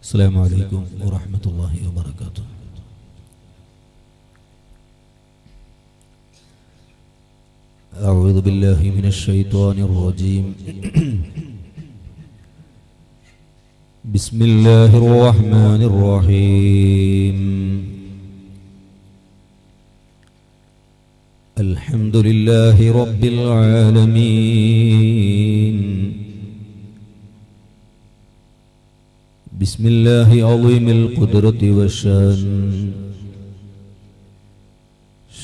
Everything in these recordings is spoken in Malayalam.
السلام عليكم ورحمة الله وبركاته. أعوذ بالله من الشيطان الرجيم. بسم الله الرحمن الرحيم. الحمد لله رب العالمين. بسم الله عظيم القدرة والشان،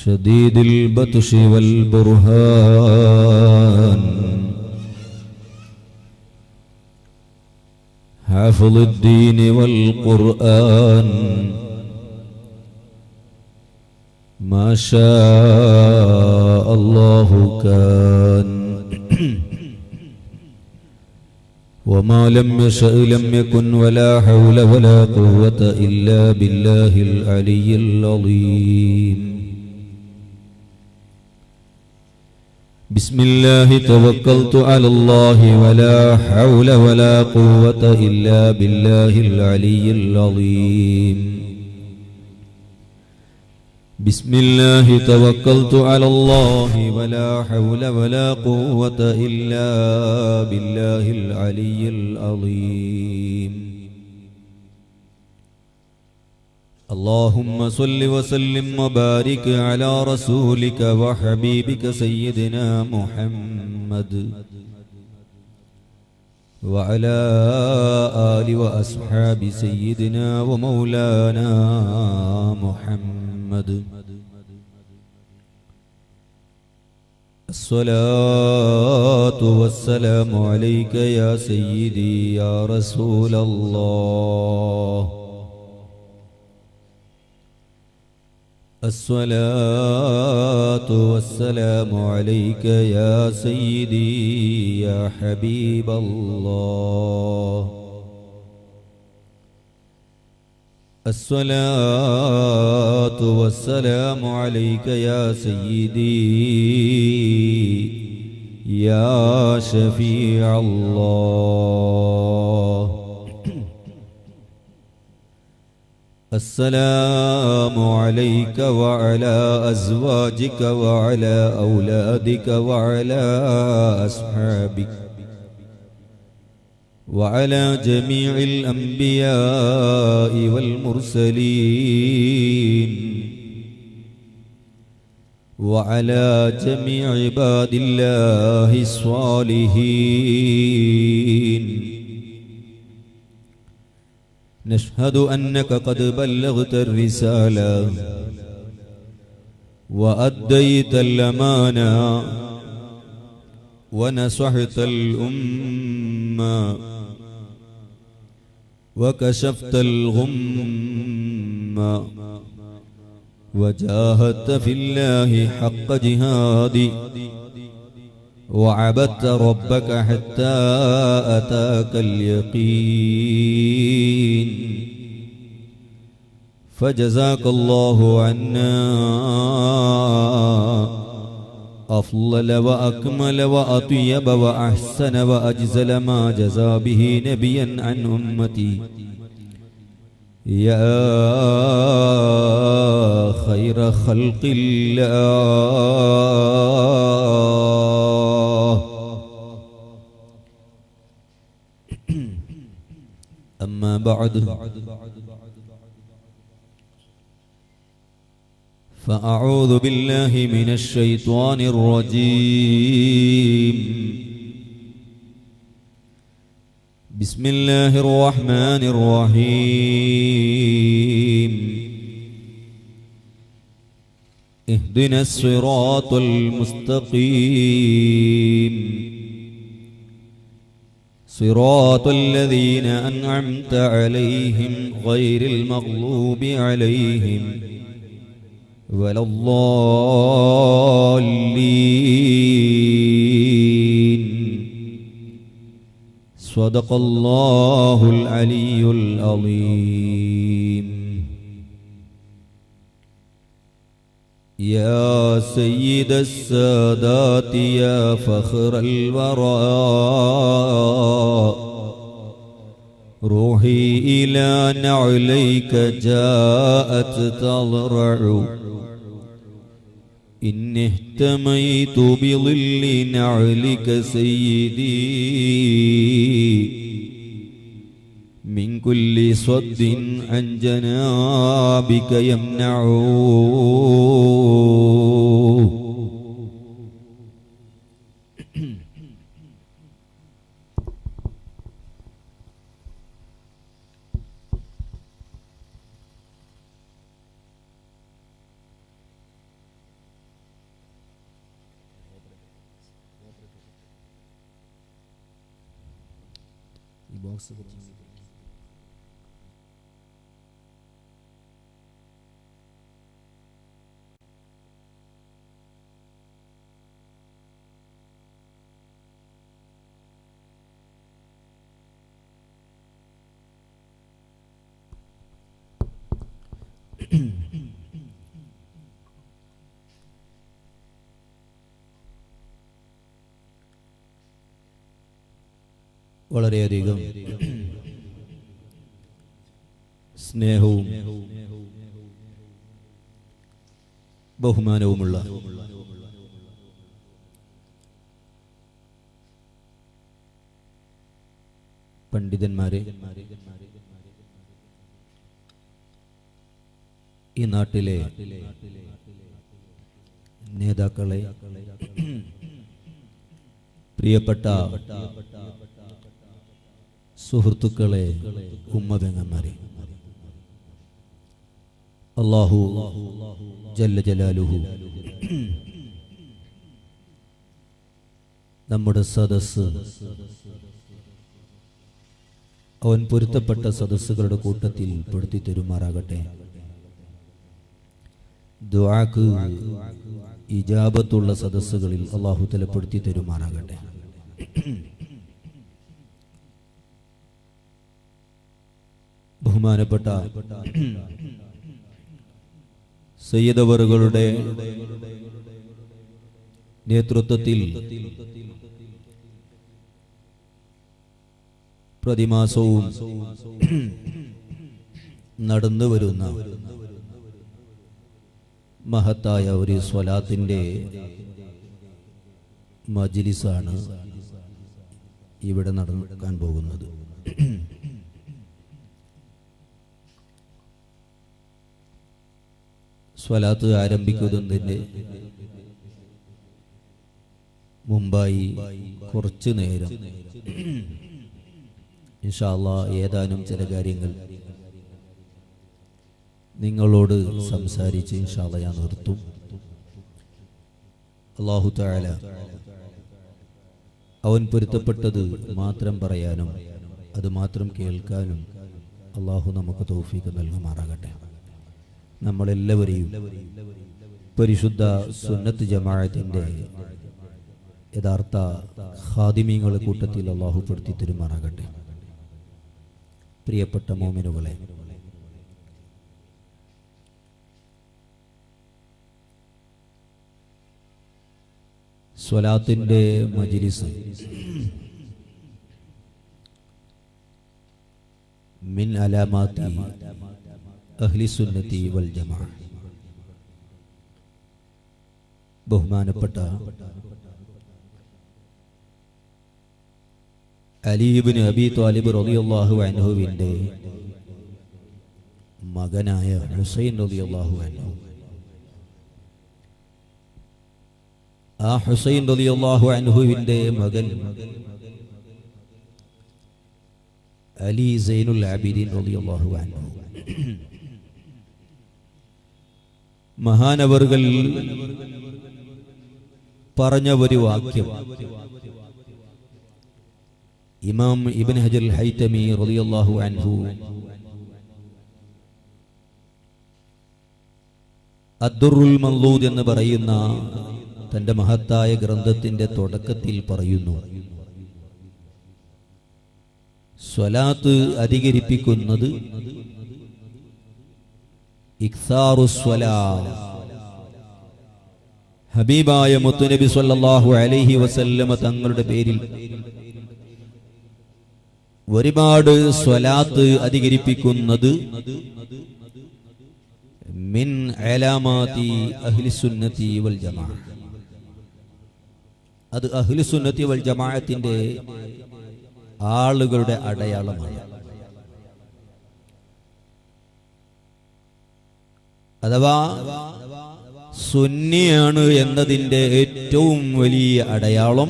شديد البطش والبرهان، حافظ الدين والقرآن، ما شاء الله كان، وما لم يشأ لم يكن، ولا حول ولا قوة إلا بالله العلي العظيم. بسم الله توكلت على الله، ولا حول ولا قوة إلا بالله العلي العظيم. بسم الله توكلت على الله، ولا حول ولا قوة إلا بالله العلي العظيم. اللهم صل وسلم وبارك على رسولك وحبيبك سيدنا محمد وعلى آل وأصحاب سيدنا ومولانا محمد. الصلاة والسلام عليك يا سيدي يا رسول الله. الصلاة والسلام عليك يا سيدي يا حبيب الله. الصلاة والسلام عليك يا سيدي يا شفيع الله. السلام عليك وعلى أزواجك وعلى أولادك وعلى أصحابك وعلى جميع الأنبياء والمرسلين وعلى جميع عباد الله الصالحين. نشهد أنك قد بلغت الرسالة وأديت الأمانة ونصحت الأمة وكشفت الغمة وجاهدت في الله حق جهادي وعبدت ربك حتى أتاك اليقين. فجزاك الله عنا أفضل وأكمل وأطيب وأحسن وأجزل ما جزى به نبيا عن أمتي يا خير خلق الله. أما بعد، فأعوذ بالله من الشيطان الرجيم. بسم الله الرحمن الرحيم. اهدنا الصراط المستقيم، صراط الذين أنعمت عليهم غير المغضوب عليهم ولا الضالين. صدق الله العلي العظيم. يا سيد السادات يا فخر الوراء روحي إلى نعليك جاءت تضرع إن اهتميت بظل نعلك سيدي من كل صد عن جنابك يمنع വളരെയധികം സ്നേഹവും ബഹുമാനവുമുള്ള പണ്ഡിതന്മാരെ, ഈ നാട്ടിലെ നേതാക്കളെ, പ്രിയപ്പെട്ട സുഹൃത്തുക്കളെ, ഉമ്മബെങ്ങന്മാരെ, അല്ലാഹു ജല്ല ജലാലുഹു നമ്മുടെ സദസ്സ് അവൻ പൊരുത്തപ്പെട്ട സദസ്സുകളുടെ കൂട്ടത്തിൽ പെടുത്തി തരുമാറാകട്ടെ. ദുആക്ക് ഇജാബത്തുള്ള സദസ്സുകളിൽ അല്ലാഹു തആല പെടുത്തി തരുമാറാകട്ടെ. ബഹുമാനപ്പെട്ട സയ്യിദ് അവറുകളുടെ നേതൃത്വത്തിൽ പ്രതിമാസവും നടന്നു വരുന്ന മഹത്തായ ഒരു സ്വലാത്തിന്റെ മജ്ലിസാണ് ഇവിടെ നടക്കാൻ പോകുന്നത്. സ്വലാത്ത് ആരംഭിക്കുന്നതിൻ്റെ മുമ്പായി കുറച്ചു നേരം ഇൻഷാ അല്ലാഹ് ഏതാനും ചില കാര്യങ്ങൾ നിങ്ങളോട് സംസാരിച്ച് ഇൻഷാ അല്ലാഹ് ഞാൻ നിർത്തും. അല്ലാഹു തആല അവൻ പൊരുത്തപ്പെട്ടത് മാത്രം പറയാനും അത് മാത്രം കേൾക്കാനും അല്ലാഹു നമുക്ക് തൗഫീഖ് നൽകുമാറാകട്ടെ. നമ്മളെല്ലാവരെയും പരിശുദ്ധ സുന്നത്ത് ജമാഅത്തിന്റെ യഥാർത്ഥ ഖാദിമീങ്ങളുടെ കൂട്ടത്തിൽ അല്ലാഹു പെടുത്തി തരുമാറാകട്ടെ. പ്രിയപ്പെട്ട മോമിനുകളെ, സ്വലാത്തിന്റെ മജ്ലിസ് മിൻ അലാമാത്തി അഹ്ലി സുന്നത്തി വൽ ജമാഅ. ബഹുമാനപ്പെട്ട അലി ഇബ്നു അബി ത്വാലിബ് റളിയല്ലാഹു അൻഹുവിന്റെ മകനായ ഹുസൈൻ റളിയല്ലാഹു അൻഹു, ആ ഹുസൈൻ റളിയല്ലാഹു അൻഹുവിന്റെ മകൻ അലി സൈനുൽ ആബിദീൻ റളിയല്ലാഹു അൻഹു, മഹാനവറുകൾ പറഞ്ഞ ഒരു വാക്യം ഇമാം ഇബ്നു ഹജർ അൽ ഹൈതമി റളിയല്ലാഹു അൻഹു അദ്ദുറുൽ മൻലൂദ് എന്ന് പറയുന്ന തന്റെ മഹത്തായ ഗ്രന്ഥത്തിന്റെ തുടക്കത്തിൽ പറയുന്നു, സ്വലാത്ത് അധികരിപ്പിക്കുന്നത് ഹബീബായ മുത്തുനബി സ്വല്ലല്ലാഹു അലൈഹി വസല്ലമ തങ്ങളുടെ പേരിൽ ഒരുപാട് സ്വലാത്ത് അധികരിപ്പിക്കുന്നത് മിൻ അലാമാതി അഹ്ലിസുന്നതി വൽ ജമാഅ, അത് അഹ്ലുസുന്നത്തി വൽ ജമാഅത്തിന്റെ ആളുകളുടെ അടയാളമാണ്. അഥവാ സുന്നിയാണ് എന്നതിന്റെ ഏറ്റവും വലിയ അടയാളം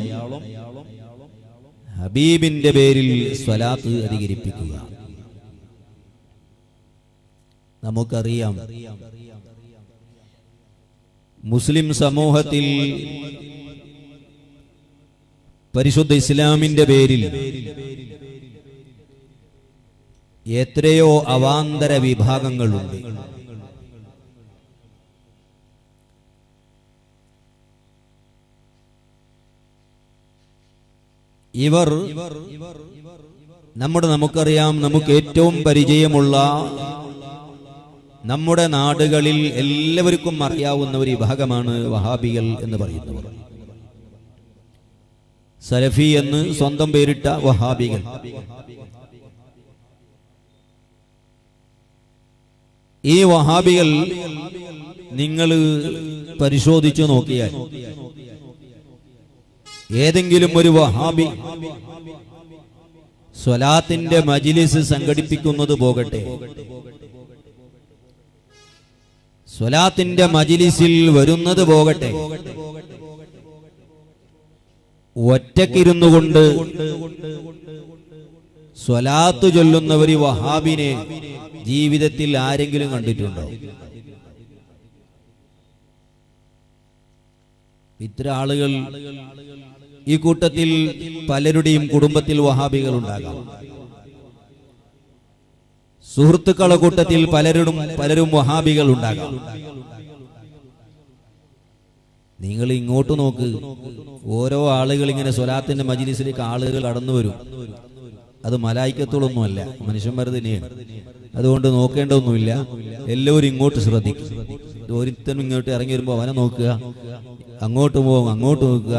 ഹബീബിന്റെ പേരിൽ സ്വലാത്ത് അധികരിപ്പിക്കുക. നമുക്കറിയാം, മുസ്ലിം സമൂഹത്തിൽ പരിശുദ്ധ ഇസ്ലാമിന്റെ പേരിൽ എത്രയോ അവാന്തര വിഭാഗങ്ങളുണ്ട്. ഇവർ നമുക്കറിയാം, നമുക്ക് ഏറ്റവും പരിചയമുള്ള നമ്മുടെ നാടുകളിൽ എല്ലാവർക്കും അറിയാവുന്ന ഒരു വിഭാഗമാണ് വഹാബികൾ എന്ന് പറയുന്നവർ. സലഫി എന്ന് സ്വന്തം പേരിട്ട വഹാബികൾ. ഈ വഹാബികൾ നിങ്ങൾ പരിശോധിച്ചു നോക്കിയാൽ ഏതെങ്കിലും ഒരു വഹാബി സ്വലാത്തിന്റെ മജ്ലിസ് സംഘടിപ്പിക്കുന്നത് പോകട്ടെ, സ്വലാത്തിന്റെ മജ്ലിസിൽ വരുന്നത് പോകട്ടെ, ഒറ്റക്കിരുന്നു കൊണ്ട് സ്വലാത്ത് ചൊല്ലുന്ന ഒരു വഹാബിനെ ജീവിതത്തിൽ ആരെങ്കിലും കണ്ടിട്ടുണ്ടോ? ഇത്തരം ആളുകൾ ഈ കൂട്ടത്തിൽ പലരുടെയും കുടുംബത്തിൽ വഹാബികൾ ഉണ്ടാകാം. സുഹൃത്തുക്കളുടെ കൂട്ടത്തിൽ പലരും വഹാബികൾ ഉണ്ടാകാം. നിങ്ങൾ ഇങ്ങോട്ട് നോക്ക്, ഓരോ ആളുകൾ ഇങ്ങനെ സ്വലാത്തിന്റെ മജ്ലിസിലേക്ക് ആളുകൾ കടന്നു വരും. അത് മലായിക്കത്തോളൊന്നുമല്ല, മനുഷ്യന്മാർ തന്നെയാണ്. അതുകൊണ്ട് നോക്കേണ്ടതൊന്നുമില്ല. എല്ലാവരും ഇങ്ങോട്ട് ശ്രദ്ധിക്കും. ഒരുത്തനും ഇങ്ങോട്ട് ഇറങ്ങി വരുമ്പോ അവനെ നോക്കുക, അങ്ങോട്ട് പോകും, അങ്ങോട്ട് നോക്കുക.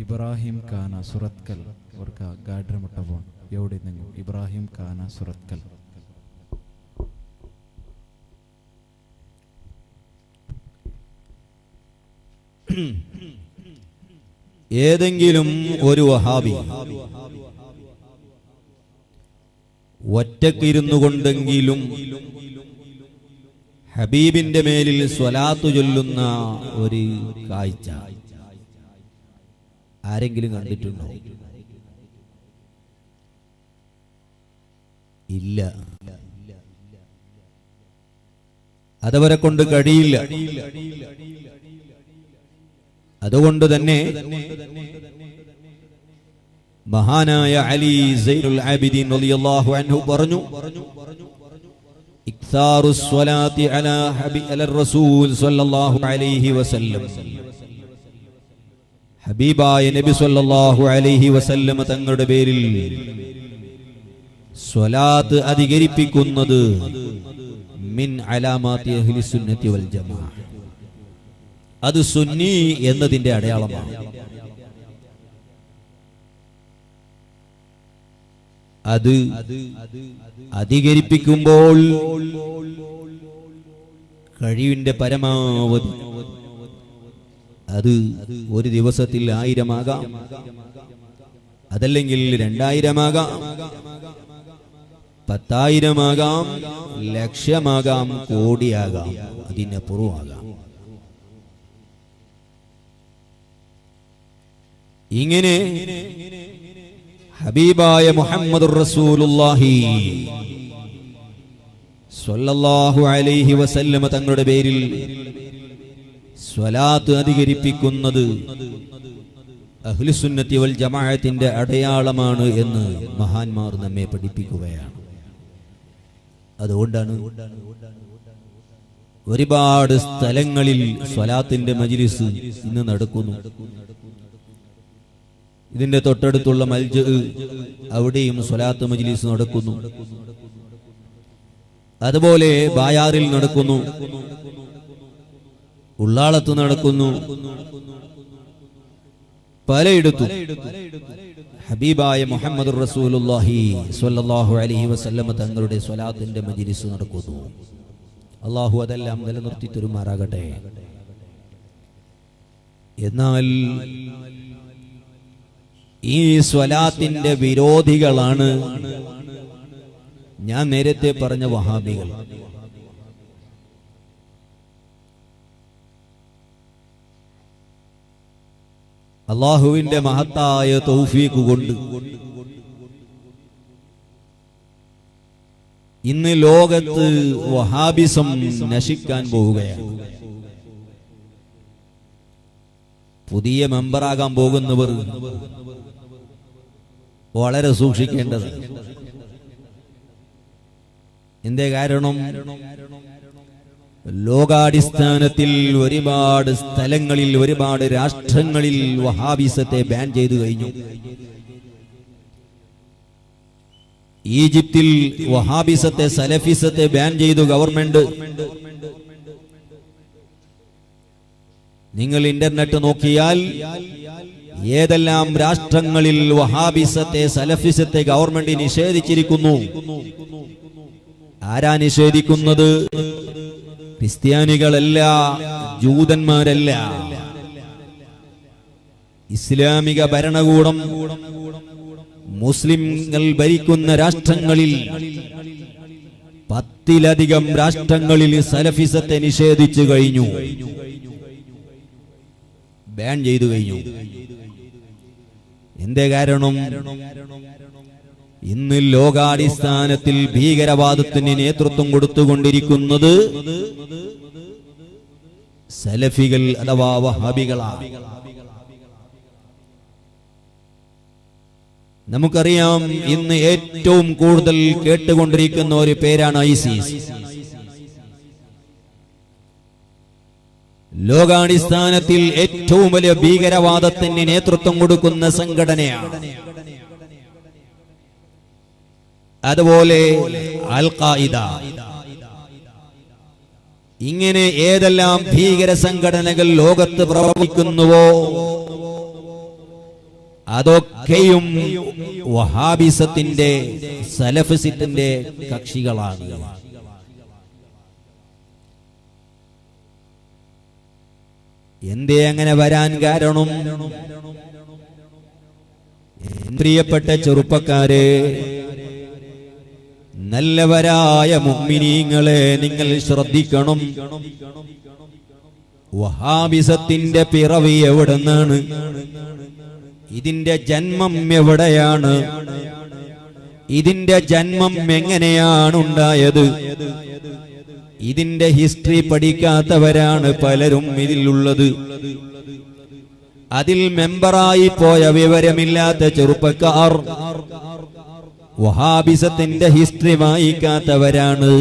इब्राहिम खाना सुरतकल और का गाड्र मुट्टबोन एवढे नहीं इब्राहिम खाना सुरतकल ഏതെങ്കിലും ഒരു വഹാബി ഒറ്റക്കിരുന്നു കൊണ്ടെങ്കിലും ഹബീബിന്റെ മേലിൽ സ്വലാത്ത് ചൊല്ലുന്ന ഒരു കാഴ്ച ആരെങ്കിലും കണ്ടിട്ടുണ്ടോ? ഇല്ല, അതവരെ കൊണ്ട് കഴിയില്ല. അതുകൊണ്ട് തന്നെ മഹാനായ അലി സൈനുൽ ആബിദീൻ റളിയല്ലാഹു അൻഹു പറഞ്ഞു, ഇക്താറുസ് സ്വലാത്തി അലാ റസൂൽ സ്വല്ലല്ലാഹു അലൈഹി വസല്ലം, ഹബീബായ നബി സ്വല്ലല്ലാഹു അലൈഹി വസല്ലം തങ്ങളുടെ പേരിൽ സ്വലാത്ത് അധികരിപ്പിക്കുന്നത് മിൻ അലാമാത്തി അഹ്ലി സുന്നത്തി വൽ ജമാഅ, അത് സുന്നി എന്നതിന്റെ അടയാളമാണ്. അത് അധികരിപ്പിക്കുമ്പോൾ കഴിവിന്റെ പരമാവധി അത് ഒരു ദിവസത്തിൽ 1000 ആകാം, അതല്ലെങ്കിൽ 2000 ആകാം, 10,000 ആകാം, ലക്ഷമാകാം, കോടിയാകാം, അതിനപ്പുറമാകാം. ഇങ്ങനെ ഹബീബായ മുഹമ്മദുർ റസൂലുള്ളാഹി സ്വല്ലല്ലാഹു അലൈഹി വസല്ലം തങ്ങളുടെ പേരിൽ സ്വലാത്ത് അധികരിപ്പിക്കുന്നത് അഹ്ലുസുന്നത്തി വൽ ജമാഅത്തിന്റെ അടയാളമാണ് എന്ന് മഹാന്മാർ നമ്മെ പഠിപ്പിക്കുകയാണ്. അതുകൊണ്ടാണ് ഒരുപാട് സ്ഥലങ്ങളിൽ സ്വലാത്തിന്റെ മജ്ലിസ് ഇന്ന് നടക്കുന്നു. ഇതിന്റെ തൊട്ടടുത്തുള്ള മൽജ്, അവിടെയും സ്വലാത്ത് മജ്ലിസ് നടക്കുന്നു. അതുപോലെ ബായാറിൽ നടക്കുന്നു, ഉള്ളാളത്ത് നടക്കുന്നു, പലയിടത്തും ഹബീബായ മുഹമ്മദുർ റസൂലുള്ളാഹി സ്വല്ലല്ലാഹു അലൈഹി വസല്ലം തങ്ങളുടെ സ്വലാത്തിന്റെ മജ്ലിസ് നടക്കുന്നു. അല്ലാഹു അതെല്ലാം നിലനിർത്തി തരുമാറാകട്ടെ. എന്നാൽ ഈ സ്വലാത്തിന്റെ വിരോധികളാണ് ഞാൻ നേരത്തെ പറഞ്ഞ വഹാബികൾ. അല്ലാഹുവിന്റെ മഹത്തായ തൗഫീഖ് കൊണ്ട് ഇന്ന് ലോകത്ത് വഹാബിസം നശിക്കാൻ പോവുകയാണ്. പുതിയ മെമ്പറാകാൻ പോകുന്നവർ വളരെ സൂക്ഷിക്കേണ്ടത്. എന്തേ കാരണം? ലോകാടിസ്ഥാനത്തിൽ ഒരുപാട് സ്ഥലങ്ങളിൽ, ഒരുപാട് രാഷ്ട്രങ്ങളിൽ വഹാബിസത്തെ ബാൻ ചെയ്തു കഴിഞ്ഞു. ഈജിപ്തിൽ വഹാബിസത്തെ, സലഫിസത്തെ ബാൻ ചെയ്തു ഗവൺമെന്റ്. നിങ്ങൾ ഇന്റർനെറ്റ് നോക്കിയാൽ ഏതെല്ലാം രാഷ്ട്രങ്ങളിൽ വഹാബിസത്തെ, സലഫിസത്തെ ഗവൺമെന്റ് നിഷേധിച്ചിരിക്കുന്നു. ആരാ നിഷേധിക്കുന്നത്? ക്രിസ്ത്യാനികളല്ല, ജൂതന്മാരല്ല. ഇസ്ലാമിക ഭരണകൂടം മുസ്ലിംകൾ ഭരിക്കുന്ന രാഷ്ട്രങ്ങളിൽ 10-ലധികം രാഷ്ട്രങ്ങളിൽ സലഫിസത്തെ നിഷേധിച്ചു കഴിഞ്ഞു, ബാൻ ചെയ്തു കഴിഞ്ഞു. എന്തേ കാരണം? ഇന്ന് ലോകാടിസ്ഥാനത്തിൽ ഭീകരവാദത്തിന് നേതൃത്വം കൊടുത്തുകൊണ്ടിരിക്കുന്നത് സലഫികൾ അഥവാ വഹാബികളാണ്. നമുക്കറിയാം, ഇന്ന് ഏറ്റവും കൂടുതൽ കേട്ടുകൊണ്ടിരിക്കുന്ന ഒരു പേരാണ് ഐസിസ്. ലോകാടിസ്ഥാനത്തിൽ ഏറ്റവും വലിയ ഭീകരവാദത്തിന് നേതൃത്വം കൊടുക്കുന്ന സംഘടനയാണ്. അതുപോലെ അൽ ഖായിദ. ഇങ്ങനെ ഏതെല്ലാം ഭീകര സംഘടനകൾ ലോകത്ത് പ്രവർത്തിക്കുന്നുവോ അതൊക്കെയും വഹാബിസത്തിന്റെ, സലഫിസത്തിന്റെ കക്ഷികളാണ്. എന്തേ അങ്ങനെ വരാൻ കാരണം? പ്രിയപ്പെട്ട ചെറുപ്പക്കാരെ, നല്ലവരായ മുഅ്മിനീങ്ങളെ നിങ്ങൾ ശ്രദ്ധിക്കണം. വഹാബിസത്തിന്റെ പിറവി എവിടെന്നാണ്? ഇതിന്റെ ജന്മം എവിടെയാണ്? ഇതിന്റെ ജന്മം എങ്ങനെയാണ് ഉണ്ടായത്? ഇതിന്റെ ഹിസ്റ്ററി പഠിക്കാത്തവരാണ് പലരും ഇതിലുള്ളത്. അതിൽ മെമ്പറായി പോയ വിവരമില്ലാത്ത ചെറുപ്പക്കാർ വഹാബിസത്തിന്റെ ഹിസ്റ്ററി വായിക്കാത്തവരാണ്.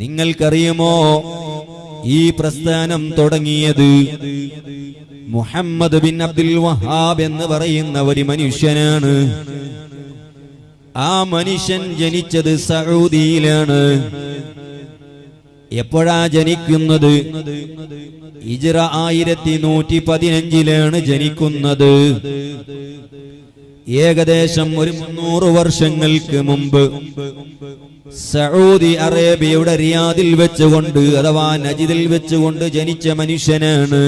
നിങ്ങൾക്കറിയുമോ ഈ പ്രസ്ഥാനം തുടങ്ങിയത് മുഹമ്മദ് ബിൻ അബ്ദുൽ വഹാബ് എന്ന് പറയുന്ന ഒരു മനുഷ്യനാണ്. ആ മനുഷ്യൻ ജനിച്ചത് സഊദിയിലാണ്. എപ്പോഴാ ജനിക്കുന്നത്? ഹിജ്റ 1115 ജനിക്കുന്നത്. ഏകദേശം ഒരു 300 വർഷങ്ങൾക്ക് മുമ്പ് സഊദി അറേബ്യയുടെ റിയാദിൽ വെച്ചുകൊണ്ട് അഥവാ നജിദിൽ വെച്ചുകൊണ്ട് ജനിച്ച മനുഷ്യനാണ്.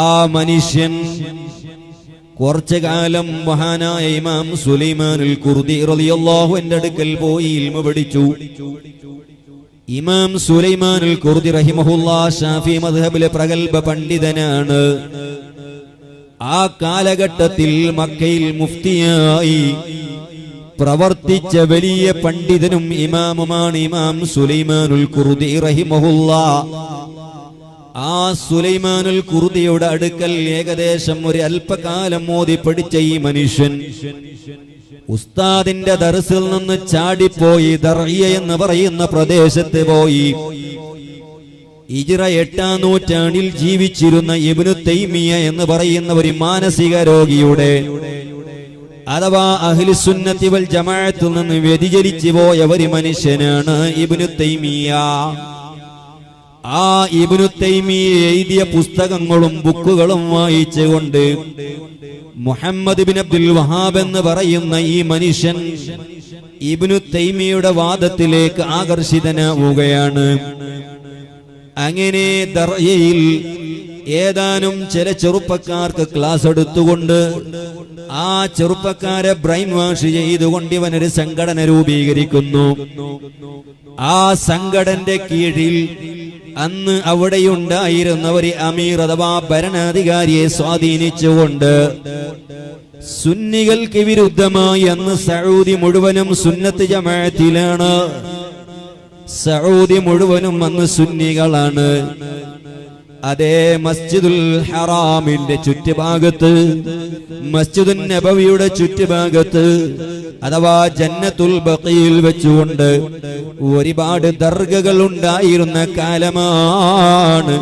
ആ മനുഷ്യൻ കുറച്ചു കാലം മഹാനായ ഇമാം സുലൈമാനുൽ ഖുർദി റളിയല്ലാഹു അൻഹു അടുക്കൽ പോയി ഇൽമ പഠിച്ചു. ഇമാം സുലൈമാനുൽ ഖുർദി റഹിമഹുല്ലാഹ് ശാഫി മദ്ഹബിലെ പ്രഗൽഭ പണ്ഡിതനാണ്. ആ കാലഘട്ടത്തിൽ മക്കയിൽ മുഫ്തിയായി പ്രവർത്തിച്ച വലിയ പണ്ഡിതനും ഇമാമുമാണ് ഇമാം സുലൈമാനുൽ ഖുർദി റഹിമഹുല്ലാഹ്. ആ സുലൈമാനുൽ ഖുർദിയുടെ അടുക്കൽ ഏകദേശം ഒരു അല്പകാലം ഓതി പഠിച്ച ഈ മനുഷ്യൻ ഉസ്താദിന്റെ ദർസിൽ നിന്ന് ചാടിപ്പോയി ദർഇയ എന്ന് പറയുന്ന പ്രദേശത്ത് പോയി. ഹിജ്റ 8-ാം നൂറ്റാണ്ടിൽ ജീവിച്ചിരുന്ന ഇബ്നു തൈമിയ എന്ന് പറയുന്ന ഒരു മാനസിക രോഗിയുടെ അഥവാ അഹ്ലുസുന്നത്തി വൽ ജമാഅത്തിൽ നിന്ന് വ്യതിചലിച്ചു പോയ ഒരു മനുഷ്യനാണ് ഇബ്നു തൈമിയ. ആ ഇബ്നു തൈമിയ എഴുതിയ പുസ്തകങ്ങളും ബുക്കുകളും വായിച്ചുകൊണ്ട് മുഹമ്മദ് ബിൻ അബ്ദുൽ വഹാബ് എന്ന് പറയുന്ന ഈ മനുഷ്യൻ ഇബ്നു തൈമിയുടെ വാദത്തിലേക്ക് ആകർഷിതനാവുകയാണ്. അങ്ങനെ ദർഇയയിൽ ഏതാനും ചില ചെറുപ്പക്കാർക്ക് ക്ലാസ് എടുത്തുകൊണ്ട് ആ ചെറുപ്പക്കാരെ ബ്രെയിൻ വാഷ് ചെയ്തുകൊണ്ട് ഇവനൊരു സംഘടന രൂപീകരിക്കുന്നു. ആ സംഘടനയുടെ കീഴിൽ അന്ന് അവിടെയുണ്ടായിരുന്ന ഒരു അമീർ അഥവാ ഭരണാധികാരിയെ സ്വാധീനിച്ചുകൊണ്ട് സുന്നികൾക്ക് വിരുദ്ധമായി അന്ന് സഊദി മുഴുവനും സുന്നത്ത് ജമാഅത്തിലാണ്. സഊദി മുഴുവനും അന്ന് സുന്നികളാണ്. അതേ മസ്ജിദുൽ ഹറാമിന്റെ ചുറ്റുഭാഗത്ത്, മസ്ജിദുൻ നബവിയുടെ ചുറ്റുഭാഗത്ത് അഥവാ ജന്നത്തുൽ ബഖീൽ വെച്ചുകൊണ്ട് ഒരുപാട് ദർഗകൾ ഉണ്ടായിരുന്ന കാലമാണ്.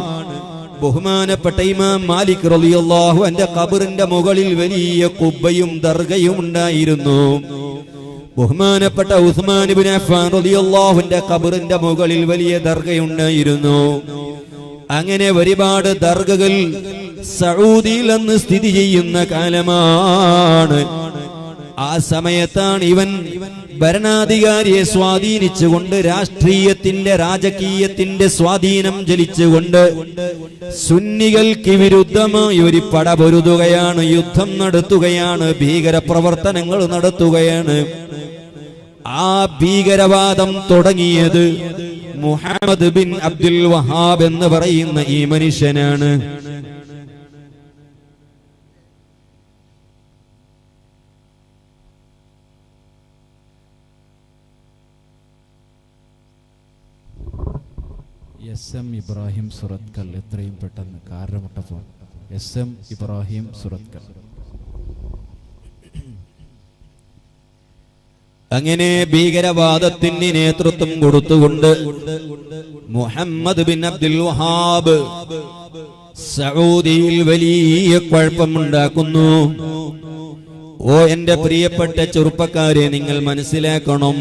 ബഹുമാനപ്പെട്ട ഇമാം മാലിക് റളിയല്ലാഹു അൻഹു ഖബറിന്റെ മുകളിൽ വലിയ ഖുബ്ബയും ദർഗയും ഉണ്ടായിരുന്നു. ബഹുമാനപ്പെട്ട ഉസ്മാൻ ഇബ്നു അഫ്ഫാൻ റളിയല്ലാഹു അൻഹു ഖബറിന്റെ മുകളിൽ വലിയ ദർഗയുണ്ടായിരുന്നു. അങ്ങനെ ഒരുപാട് ദർഗകൾ സഊദിയിൽ അന്ന് സ്ഥിതി ചെയ്യുന്ന കാലമാണ്. ആ സമയത്താണ് ഇവൻ ഭരണാധികാരിയെ സ്വാധീനിച്ചുകൊണ്ട് രാഷ്ട്രീയത്തിന്റെ രാജകീയത്തിന്റെ സ്വാധീനം ചലിച്ചുകൊണ്ട് സുന്നികൾക്ക് വിരുദ്ധമായി ഒരു പടപൊരുതുകയാണ്, യുദ്ധം നടത്തുകയാണ്, ഭീകരപ്രവർത്തനങ്ങൾ നടത്തുകയാണ്. ആ ഭീകരവാദം തുടങ്ങിയത് മുഹമ്മദ് ബിൻ അബ്ദുൽ വഹാബ് എന്ന് പറയുന്ന ഈ മനുഷ്യനാണ്. SM ഇബ്രാഹിം സുറത്കൽ എത്രയും പെട്ടെന്ന് കാരണമുട്ടപ്പോൾ SM ഇബ്രാഹിം സുറത്കൽ. അങ്ങനെ ഭീകരവാദത്തിന് നേതൃത്വം കൊടുത്തുകൊണ്ട് മുഹമ്മദ് ബിൻ അബ്ദുൽ വഹാബ് സഊദിയിൽ വലിയ കുഴപ്പമുണ്ടാക്കുന്നു. ഓ എന്റെ പ്രിയപ്പെട്ട ചെറുപ്പക്കാരെ, നിങ്ങൾ മനസ്സിലാക്കണം.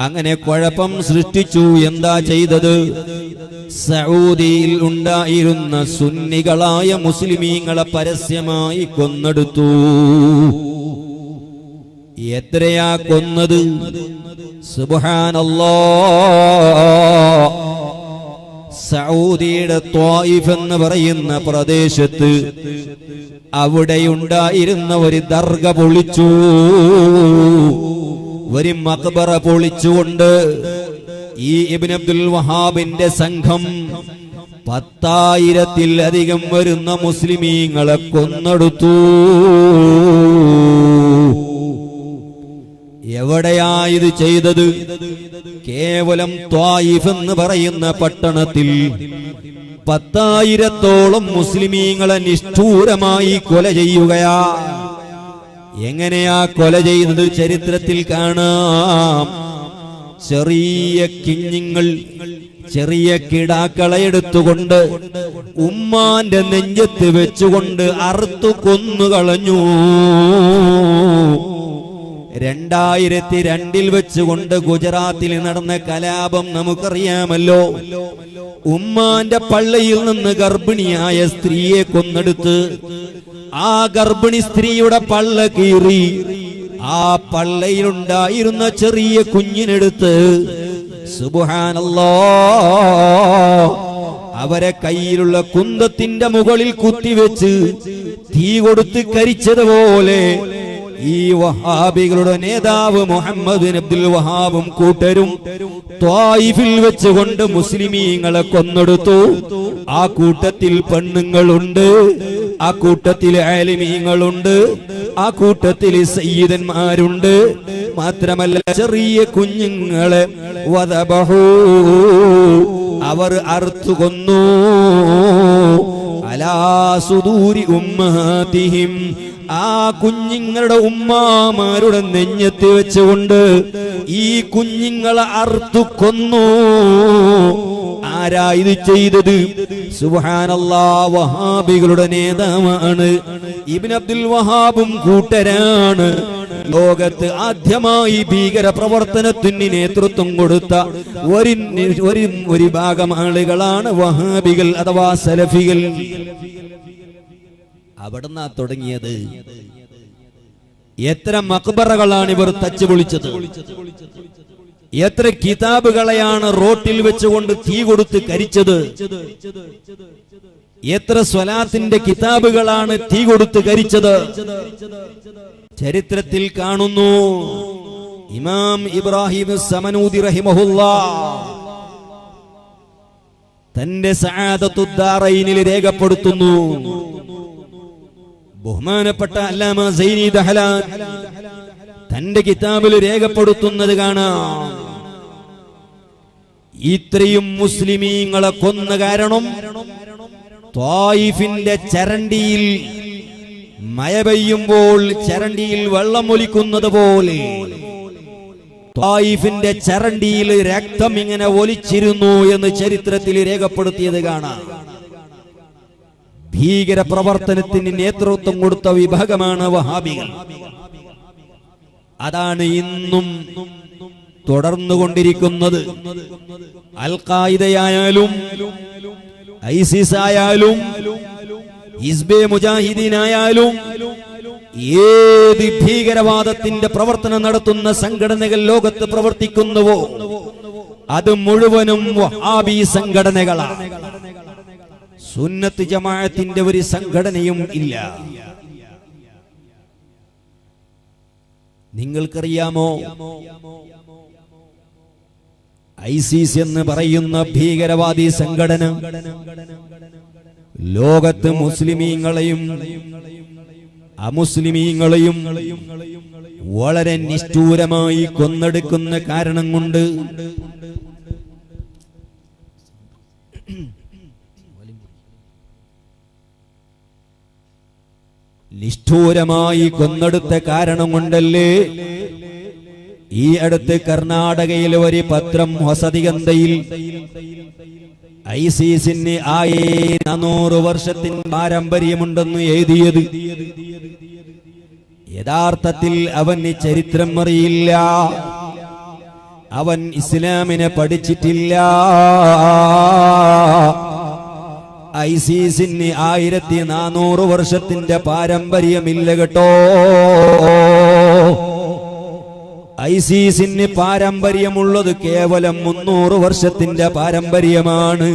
അങ്ങനെ കുഴപ്പം സൃഷ്ടിച്ചു. എന്താ ചെയ്തത്? സഊദിയിൽ ഉണ്ടായിരുന്ന സുന്നികളായ മുസ്ലിമീങ്ങളെ പരസ്യമായി കൊന്നെടുത്തു. എത്രയാ കൊന്നത്? സുബ്ഹാനല്ലാഹ്. സഊദിയുടെ ത്വായിഫ് എന്ന് പറയുന്ന പ്രദേശത്ത് അവിടെയുണ്ടായിരുന്ന ഒരു ദർഗ പൊളിച്ചു, ഒരു മഖ്ബറ പൊളിച്ചുകൊണ്ട് ഈ ഇബ്നു അബ്ദുൽ വഹാബിന്റെ സംഘം 10,000-ത്തിലധികം വരുന്ന മുസ്ലിമീങ്ങളെ കൊന്നെടുത്തു. എവിടെയായത് ചെയ്തത്? കേവലം ത്വായിഫ് എന്ന് പറയുന്ന പട്ടണത്തിൽ 10,000-ഓളം മുസ്ലിമീങ്ങളെ നിഷ്ഠൂരമായി കൊല ചെയ്യുകയാ. എങ്ങനെയാ കൊല ചെയ്തത്? ചരിത്രത്തിൽ കാണാം. ചെറിയ കിഞ്ഞുങ്ങൾ, ചെറിയ കിടാക്കളെ എടുത്തുകൊണ്ട് ഉമ്മാന്റെ നെഞ്ചത്ത് വെച്ചുകൊണ്ട് അറുത്തു കൊന്നുകളഞ്ഞു. 2002 വെച്ചുകൊണ്ട് ഗുജറാത്തിൽ നടന്ന കലാപം നമുക്കറിയാമല്ലോ. ഉമ്മാന്റെ പള്ളയിൽ നിന്ന് ഗർഭിണിയായ സ്ത്രീയെ കൊന്നെടുത്ത് ആ ഗർഭിണി സ്ത്രീയുടെ പള്ള കീറി ആ പള്ളയിലുണ്ടായിരുന്ന ചെറിയ കുഞ്ഞിനെടുത്ത് സുബ്ഹാനല്ലാഹ് അവരെ കയ്യിലുള്ള കുന്തത്തിന്റെ മുകളിൽ കുത്തിവെച്ച് തീ കൊടുത്ത് കരിച്ചതുപോലെ ഈ വഹാബികളുടെ നേതാവ് മുഹമ്മദ് ബിൻ അബ്ദുൽ വഹാബും കൂട്ടരും ത്വായിഫിൽ വെച്ചുകൊണ്ട് മുസ്ലിമീങ്ങളെ കൊന്നെടുത്തു. ആ കൂട്ടത്തിൽ പെണ്ണുങ്ങളുണ്ട്, ആ കൂട്ടത്തിൽ ആലിമീങ്ങളുണ്ട്, ആ കൂട്ടത്തിൽ സയ്യിദന്മാരുണ്ട്. മാത്രമല്ല ചെറിയ കുഞ്ഞുങ്ങളെ വദബഹു അവർ അറുത്തു കൊന്നു. അലാ സുദൂരി ഉമ്മഹാതിഹിം ആ കുഞ്ഞുങ്ങളുടെ ഉമ്മാമാരുടെ നെഞ്ഞത്ത് വെച്ചുകൊണ്ട് ഈ കുഞ്ഞുങ്ങളെ അറുത്തു കൊന്നു. ആരാ ഇത് ചെയ്തത്? സുബ്ഹാനല്ലാഹ് വഹാബികളുടെ നേതാവാണ് ഇബ്നു അബ്ദുൽ വഹാബും കൂട്ടരാണ്. ലോകത്ത് ആദ്യമായി ഭീകര പ്രവർത്തനത്തിന് നേതൃത്വം കൊടുത്ത ഒരു ഭാഗം ആളുകളാണ് വഹാബികൾ അഥവാ സലഫികൾ. അവിടുന്ന് തുടങ്ങിയത്. എത്ര മക്ബറകളാണ് ഇവർ തച്ചു പൊളിച്ചത്, എത്ര കിതാബുകളെയാണ് റോട്ടിൽ വെച്ചുകൊണ്ട് തീ കൊടുത്ത് കരിച്ചത്, എത്ര സ്വലാത്തിന്റെ കിതാബുകളാണ് തീ കൊടുത്ത് കരിച്ചത്. ചരിത്രത്തിൽ കാണുന്നു. ഇമാം ഇബ്രാഹിം സമനൂദി റഹിമഹുല്ലാഹ് തന്റെ സഅദത്തുദ്ദാറൈനിൽ രേഖപ്പെടുത്തുന്നു. ബഹുമാനപ്പെട്ട അല്ലാമ സൈനി ദഹ്ലാൻ തന്റെ കിതാബിൽ രേഖപ്പെടുത്തുന്നത് കാണാം. ഇത്രയും മുസ്ലിമീങ്ങളെ കൊന്ന കാരണം ത്വായിഫിന്റെ ചരണ്ടിയിൽ മഴ പെയ്യുമ്പോൾ ചരണ്ടിയിൽ വെള്ളം ഒലിക്കുന്നത് പോലെ ത്വായിഫിന്റെ ചരണ്ടിയിൽ രക്തം ഇങ്ങനെ ഒലിച്ചിരുന്നു എന്ന് ചരിത്രത്തിൽ രേഖപ്പെടുത്തിയത് കാണാം. ഭീകര പ്രവർത്തനത്തിന് നേതൃത്വം കൊടുത്ത വിഭാഗമാണ് വഹാബികൾ. അതാണ് ഇന്നും തുടർന്നുകൊണ്ടിരിക്കുന്നത്. അൽ ഖായിദയായാലും ഐസിസ് ആയാലും ഹിസ്ബെ മുജാഹിദീനായാലും ഏത് ഭീകരവാദത്തിന്റെ പ്രവർത്തനം നടത്തുന്ന സംഘടനകൾ ലോകത്ത് പ്രവർത്തിക്കുന്നുവോ അത് മുഴുവനും വഹാബി സംഘടനകളാണ്. സുന്നത്ത് ജമാഅത്തിന്റെ ഒരു സംഘടനയും ഇല്ല. നിങ്ങൾക്കറിയാമോ, ഐസിസ് എന്ന് പറയുന്ന ഭീകരവാദി സംഘടന ലോകത്ത് മുസ്ലിമീങ്ങളെയും അമുസ്ലിമീങ്ങളെയും വളരെ നിഷ്ഠൂരമായി കൊന്നെടുക്കുന്ന കാരണം കൊണ്ട് നിഷ്ഠൂരമായി കൊന്നെടുത്ത കാരണം കൊണ്ടല്ലേ ഈ അടുത്ത് കർണാടകയിലെ ഒരു പത്രം ഹൊസദിഗന്ധയിൽ ഐസിസിന് 400 വർഷത്തിന് പാരമ്പര്യമുണ്ടെന്ന് എഴുതിയത്. യഥാർത്ഥത്തിൽ അവന് ചരിത്രം അറിയില്ല, അവൻ ഇസ്ലാമിനെ പഠിച്ചിട്ടില്ല. ഐസിസിന് 1400 വർഷത്തിന്റെ പാരമ്പര്യമില്ല കേട്ടോ. ഐസിസിന് പാരമ്പര്യമുള്ളത് കേവലം 300 വർഷത്തിന്റെ പാരമ്പര്യമാണ്.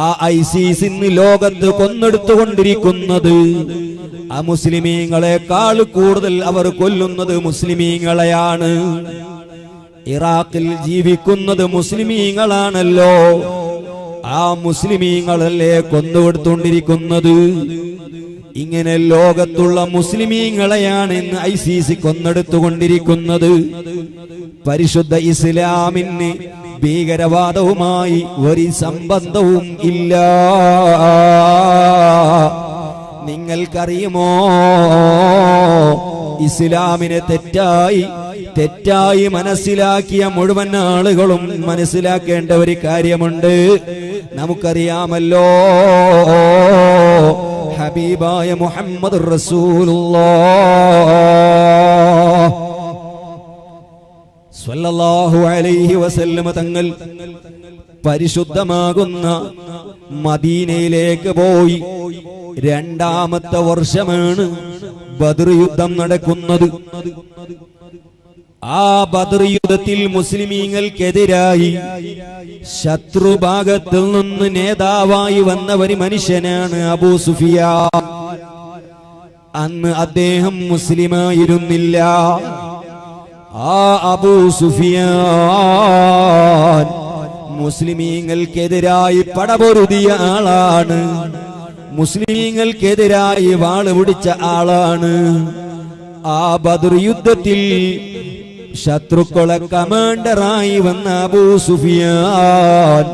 ആ ഐസിസിന് ലോകത്ത് കൊന്നെടുത്തുകൊണ്ടിരിക്കുന്നത് അമുസ്ലിമീങ്ങളെക്കാൾ കൂടുതൽ അവർ കൊല്ലുന്നത് മുസ്ലിമീങ്ങളെയാണ്. ഇറാഖിൽ ജീവിക്കുന്നത് മുസ്ലിമീങ്ങളാണല്ലോ. ആ മുസ്ലിമീങ്ങളല്ലേ കൊന്നുകൊടുത്തുകൊണ്ടിരിക്കുന്നത്. ഇങ്ങനെ ലോകത്തുള്ള മുസ്ലിമീങ്ങളെയാണ് ഇന്ന് ICC കൊന്നെടുത്തുകൊണ്ടിരിക്കുന്നത്. പരിശുദ്ധ ഇസ്ലാമിന് ഭീകരവാദവുമായി ഒരു സംബന്ധവും ഇല്ല. നിങ്ങൾക്കറിയുമോ, ഇസ്ലാമിനെ തെറ്റായി മനസ്സിലാക്കിയ മുഴുവൻ ആളുകളും മനസ്സിലാക്കേണ്ട ഒരു കാര്യമുണ്ട്. നമുക്കറിയാമല്ലോ, ഹബീബായ മുഹമ്മദ് റസൂലുള്ളാഹ് സ്വല്ലല്ലാഹു അലൈഹി വസല്ലം തങ്ങൾ പരിശുദ്ധമാകുന്ന മദീനയിലേക്ക് പോയി. രണ്ടാമത്തെ വർഷമാണ് ബദർ യുദ്ധം നടക്കുന്നത്. ആ ബദർ യുദ്ധത്തിൽ മുസ്ലിമീങ്ങൾക്കെതിരായി ശത്രുഭാഗത്തിൽ നിന്ന് നേതാവായി വന്ന ഒരു മനുഷ്യനാണ് അബൂ സുഫിയാൻ. അന്ന് അദ്ദേഹം മുസ്ലിമായിരുന്നില്ല. ആ അബൂ സുഫിയാൻ മുസ്ലിമീങ്ങൾക്കെതിരായി പടപൊരുതിയ ആളാണ്. മുസ്ലിമീങ്ങൾക്കെതിരായി വാള് പിടിച്ച ആളാണ്. ആ ബദർ യുദ്ധത്തിൽ ശത്രുക്കളെ കമാൻഡറായി വന്ന അബൂ സുഫിയാൻ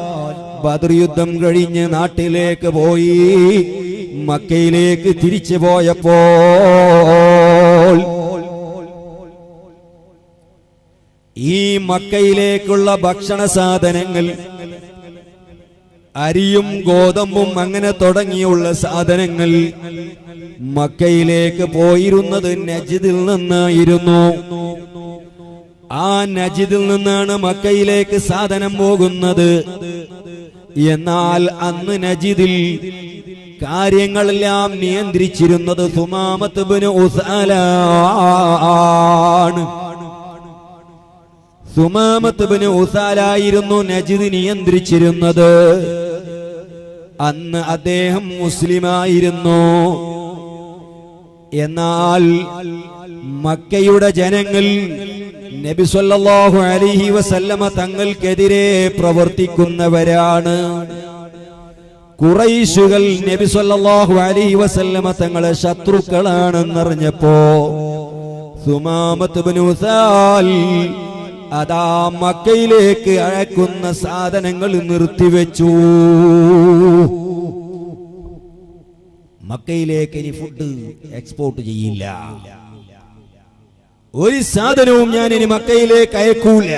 ബദർ യുദ്ധം കഴിഞ്ഞ് നാട്ടിലേക്ക് പോയി. മക്കയിലേക്ക് തിരിച്ചു പോയപ്പോൾ ഈ മക്കയിലേക്കുള്ള ഭക്ഷണ സാധനങ്ങൾ, അരിയും ഗോതമ്പും അങ്ങനെ തുടങ്ങിയുള്ള സാധനങ്ങൾ മക്കയിലേക്ക് പോയിരുന്നത് നജിദിൽ നിന്നായിരുന്നു. ആ നജിദിൽ നിന്നാണ് മക്കയിലേക്ക് സാധനം പോകുന്നത്. എന്നാൽ അന്ന് നജിദിൽ കാര്യങ്ങളെല്ലാം നിയന്ത്രിച്ചിരുന്നത് സുമാമത്ത് ഇബ്നു ഉസാല ആണ്. സുമാമത്ത് ഇബ്നു ഉസാലായിരുന്നു നജിദ് നിയന്ത്രിച്ചിരുന്നത്. അന്ന് അദ്ദേഹം മുസ്ലിമായിരുന്നു. എന്നാൽ മക്കയുടെ ജനങ്ങൾ നബി സല്ലല്ലാഹു അലൈഹി വസല്ലമ തങ്ങൾക്കെതിരെ പ്രവർത്തിക്കുന്നവരാണ്. ഖുറൈശുകൾ നബി സല്ലല്ലാഹു അലൈഹി വസല്ലമ തങ്ങളെ ശത്രുക്കളാണെന്നറിഞ്ഞപ്പോ സുമാമത്ത് ഇബ്നു ഉസാൽ അതാ മക്കയിലേക്ക് അയക്കുന്ന സാധനങ്ങൾ നിർത്തിവെച്ചു. മക്കയിലേക്ക് ഇനി ഫുഡ് എക്സ്പോർട്ട് ചെയ്യില്ല. ഒരു സാധനവും ഞാൻ ഇനി മക്കയിലേക്ക് അയക്കൂല.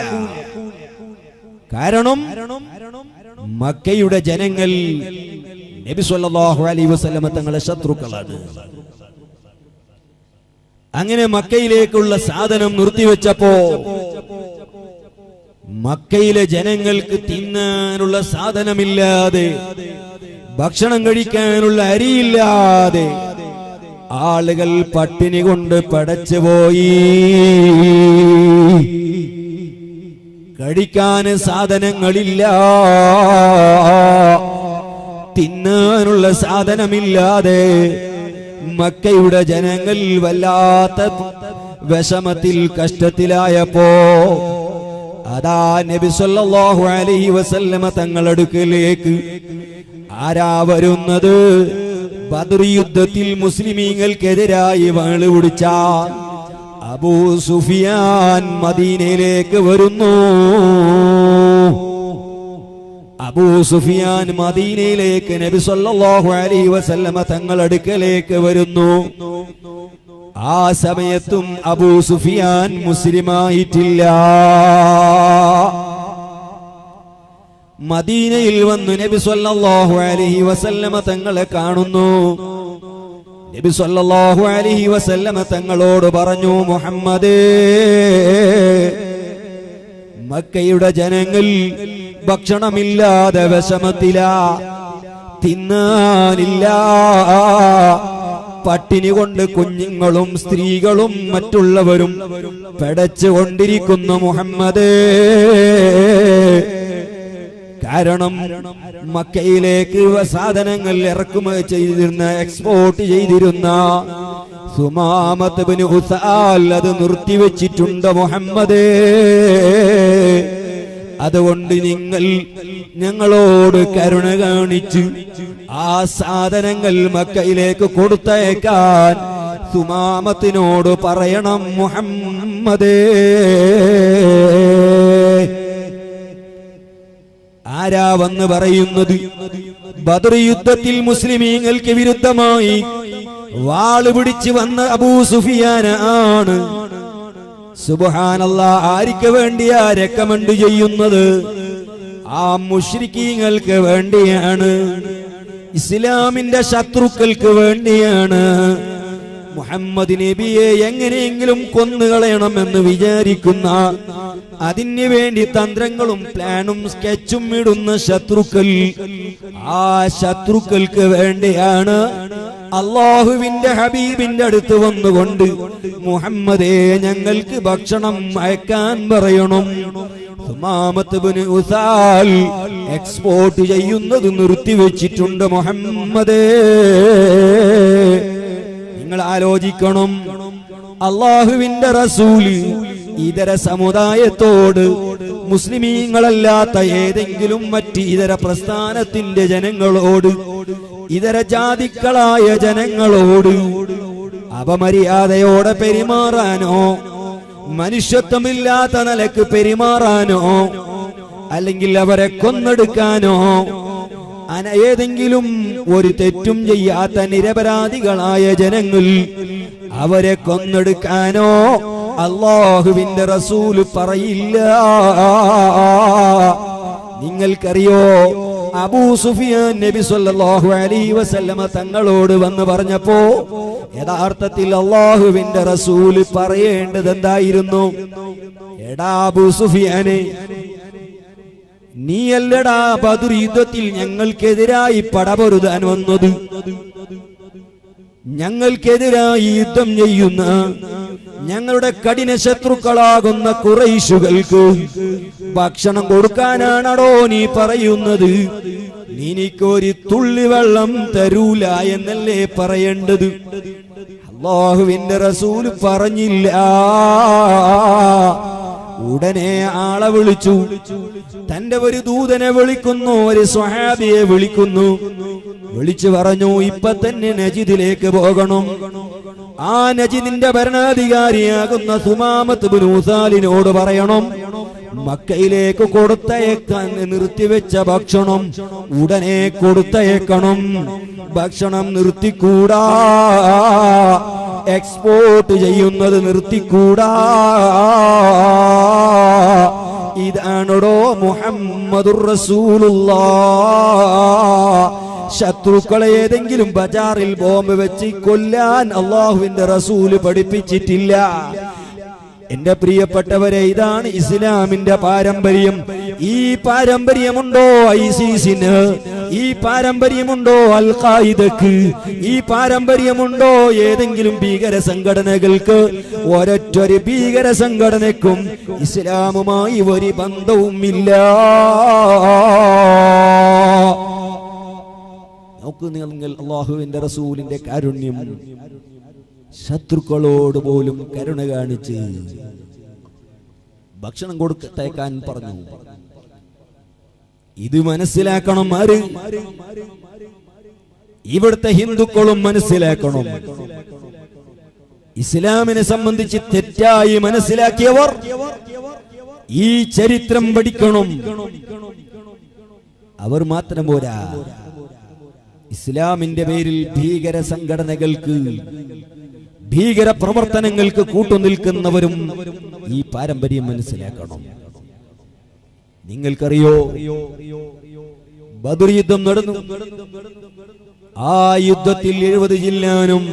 കാരണം മക്കയുടെ ജനങ്ങൾ നബി സല്ലല്ലാഹു അലൈഹി വസല്ലമ തങ്ങളെ ശത്രുക്കളാണ്. അങ്ങനെ മക്കയിലേക്കുള്ള സാധനം നിർത്തിവെച്ചപ്പോ മക്കയിലെ ജനങ്ങൾക്ക് തിന്നാനുള്ള സാധനമില്ലാതെ, ഭക്ഷണം കഴിക്കാനുള്ള അരിയില്ലാതെ ആളുകൾ പട്ടിണി കൊണ്ട് പടച്ചുപോയി. കഴിക്കാൻ സാധനങ്ങളില്ല, തിന്നാനുള്ള സാധനമില്ലാതെ മക്കയുടെ ജനങ്ങൾ വല്ലാത്ത വിഷമത്തിൽ കഷ്ടത്തിലായപ്പോ അതാ നബി സല്ലല്ലാഹു അലൈഹി വസല്ലമ തങ്ങളടുക്കലേക്ക് ആരാ വരുന്നത്? ബദർ യുദ്ധത്തിൽ മുസ്ലിമീങ്ങൾക്കെതിരായി വാള് പിടിച്ച അബൂ സുഫിയാൻ മദീനയിലേക്ക് വരുന്നു. അബൂ സുഫിയാൻ മദീനയിലേക്ക് നബി സല്ലല്ലാഹു അലൈഹി വസല്ലമ തങ്ങളടുക്കലേക്ക് വരുന്നു. ആ സമയത്തും അബൂ സുഫിയാൻ മുസ്ലിമായിട്ടില്ല. മദീനയിൽ വന്നു നബി സല്ലല്ലാഹു അലൈഹി വസല്ലമ തങ്ങളെ കാണുന്നു. നബി സല്ലല്ലാഹു അലൈഹി വസല്ലമ തങ്ങളോട് പറഞ്ഞു, മുഹമ്മദേ, മക്കയുടെ ജനങ്ങൾ ഭക്ഷണമില്ലാതെ വിഷമത്തില, തിന്നാനില്ല, പട്ടിണി കൊണ്ട് കുഞ്ഞുങ്ങളും സ്ത്രീകളും മറ്റുള്ളവരും പെടച്ചുകൊണ്ടിരിക്കുന്നു മുഹമ്മദേ. കാരണം മക്കയിലേക്ക് സാധനങ്ങൾ ഇറക്കുമതി ചെയ്തിരുന്ന, എക്സ്പോർട്ട് ചെയ്തിരുന്ന സുമാമത്ത് ഇബ്നു ഉസാൽ അത് നിർത്തിവെച്ചിട്ടുണ്ട് മുഹമ്മദേ. അതുകൊണ്ട് നിങ്ങൾ ഞങ്ങളോട് കരുണ കാണിച്ച് ആ സാധനങ്ങൾ മക്കയിലേക്ക് കൊടുത്തയക്കാൻ സുമാമത്തിനോട് പറയണം മുഹമ്മദേ. ആരാ വന്ന് പറയുന്നത്? ബദർ യുദ്ധത്തിൽ മുസ്ലിമീങ്ങൾക്ക് വിരുദ്ധമായി വാള് പിടിച്ച് വന്ന അബൂ സുഫിയാൻ ആണ്. സുബ്ഹാനല്ലാഹ്, ആർക്ക് വേണ്ടിയാ റെക്കമെൻഡ് ചെയ്യുന്നത്? ആ മുശ്രിക്കീങ്ങൾക്ക് വേണ്ടിയാണ്, ഇസ്ലാമിന്റെ ശത്രുക്കൾക്ക് വേണ്ടിയാണ്. മുഹമ്മദ് നബിയെ എങ്ങനെയെങ്കിലും കൊന്നുകളയണമെന്ന് വിചാരിക്കുന്ന, അതിനു വേണ്ടി തന്ത്രങ്ങളും പ്ലാനും സ്കെച്ചും ഇടുന്ന ശത്രുക്കൾ, ആ ശത്രുക്കൾക്ക് വേണ്ടിയാണ് അല്ലാഹുവിന്റെ ഹബീബിന്റെ അടുത്ത് വന്നുകൊണ്ട് മുഹമ്മദേ ഞങ്ങൾക്ക് ഭക്ഷണം അയക്കാൻ പറയണം. സുമാമത്ത് ഇബ്നു ഉസാൽ എക്സ്പോർട്ട് ചെയ്യുന്നത് നിർത്തിവെച്ചിട്ടുണ്ട് മുഹമ്മദേ. നിങ്ങൾ ആലോചിക്കണം, അല്ലാഹുവിന്റെ റസൂല് ഇതര സമുദായത്തോട്, മുസ്ലിമീങ്ങളല്ലാത്ത ഏതെങ്കിലും മറ്റ് ഇതര പ്രസ്ഥാനത്തിന്റെ ജനങ്ങളോട്, ഇതര ജാതിക്കളായ ജനങ്ങളോട് അപമര്യാദയോടെ പെരുമാറാനോ, മനുഷ്യത്വമില്ലാത്ത നിലക്ക് പെരുമാറാനോ, അല്ലെങ്കിൽ അവരെ കൊന്നെടുക്കാനോ, ഏതെങ്കിലും ഒരു തെറ്റും ചെയ്യാത്ത നിരപരാധികളായ ജനങ്ങൾ അവരെ കൊന്നെടുക്കാനോ അല്ലാഹുവിന്റെ റസൂല് പറയില്ല. നിങ്ങൾക്കറിയോ, അബൂ സുഫിയാൻ നബി സല്ലല്ലാഹു അലൈഹി വസല്ലമ തങ്ങളോട് വന്ന് പറഞ്ഞപ്പോ യഥാർത്ഥത്തിൽ അല്ലാഹുവിന്റെ റസൂല് പറയേണ്ടത് എന്തായിരുന്നു? എടാ അബൂ സുഫിയാനെ, നീയല്ലടാ ബദർ യുദ്ധത്തിൽ ഞങ്ങൾക്കെതിരായി പടപൊരുതാൻ വന്നത്. ഞങ്ങൾക്കെതിരായി യുദ്ധം ചെയ്യുന്ന ഞങ്ങളുടെ കഠിന ശത്രുക്കളാകുന്ന ഖുറൈശുകൾക്ക് ഭക്ഷണം കൊടുക്കാനാണോ നീ പറയുന്നത്? നിനക്കൊരു തുള്ളി വെള്ളം തരൂല എന്നല്ലേ പറയേണ്ടത്? അല്ലാഹുവിന്റെ റസൂൽ പറഞ്ഞില്ല. ഉടനെ ആളെ വിളിച്ചു. തന്റെ ഒരു ദൂതനെ വിളിക്കുന്നു, ഒരു സ്വഹാബിയെ വിളിക്കുന്നു. വിളിച്ചു പറഞ്ഞു, ഇപ്പൊ തന്നെ നജിദിലേക്ക് പോകണം. ആ നജിദിന്റെ ഭരണാധികാരിയാകുന്ന സുമാമത്ത് ഇബ്നു ഉസാലിനോട് പറയണം, മക്കയിലേക്ക് കൊടുത്തയക്കാൻ നിർത്തിവെച്ച ഭക്ഷണം ഉടനെ കൊടുത്തയക്കണം. ഭക്ഷണം നിർത്തിക്കൂടാ, എക്സ്പോർട്ട് ചെയ്യുന്നത് നിർത്തിക്കൂടാ. ഇതാണോ മുഹമ്മദുർ റസൂലുള്ളാഹ്? ശത്രുക്കളെ ഏതെങ്കിലും ബജാറിൽ ബോംബ് വെച്ച് കൊല്ലാൻ അല്ലാഹുവിന്റെ റസൂല് പഠിപ്പിച്ചിട്ടില്ല. എന്റെ പ്രിയപ്പെട്ടവരെ, ഇതാണ് ഇസ്ലാമിന്റെ പാരമ്പര്യം. ഈ പാരമ്പര്യമുണ്ടോ ഐസിസിന്? ഈ പാരമ്പര്യമുണ്ടോ അൽ ഖായിദക്ക്? ഈ പാരമ്പര്യമുണ്ടോ ഏതെങ്കിലും ഭീകര സംഘടനകൾക്ക്? ഒരൊറ്റൊരു ഭീകര സംഘടനയ്ക്കും ഇസ്ലാമുമായി ഒരു ബന്ധവുമില്ല. നോക്കൂ നിങ്ങൾ അല്ലാഹുവിന്റെ റസൂലിന്റെ കാരുണ്യം. ശത്രുക്കളോട് പോലും കരുണ കാണിച്ച് ഭക്ഷണം കൊടുത്തയക്കാൻ പറഞ്ഞു. ഇത് മനസ്സിലാക്കണം ആര്? ഇവിടുത്തെ ഹിന്ദുക്കളും മനസ്സിലാക്കണം. ഇസ്ലാമിനെ സംബന്ധിച്ച് തെറ്റായി മനസ്സിലാക്കിയവർ ഈ ചരിത്രം പഠിക്കണം. അവർ മാത്രം പോരാ, ഇസ്ലാമിന്റെ പേരിൽ ഭീകര സംഘടനകൾക്ക്, ഭീകര പ്രവർത്തനങ്ങൾക്ക് കൂട്ടുനിൽക്കുന്നവരും ഈ പാരമ്പര്യം മനസ്സിലാക്കണം. നിങ്ങൾക്കറിയോ, ബദർ യുദ്ധം നടന്നു. ആ യുദ്ധത്തിൽ 70 ജില്ലാനും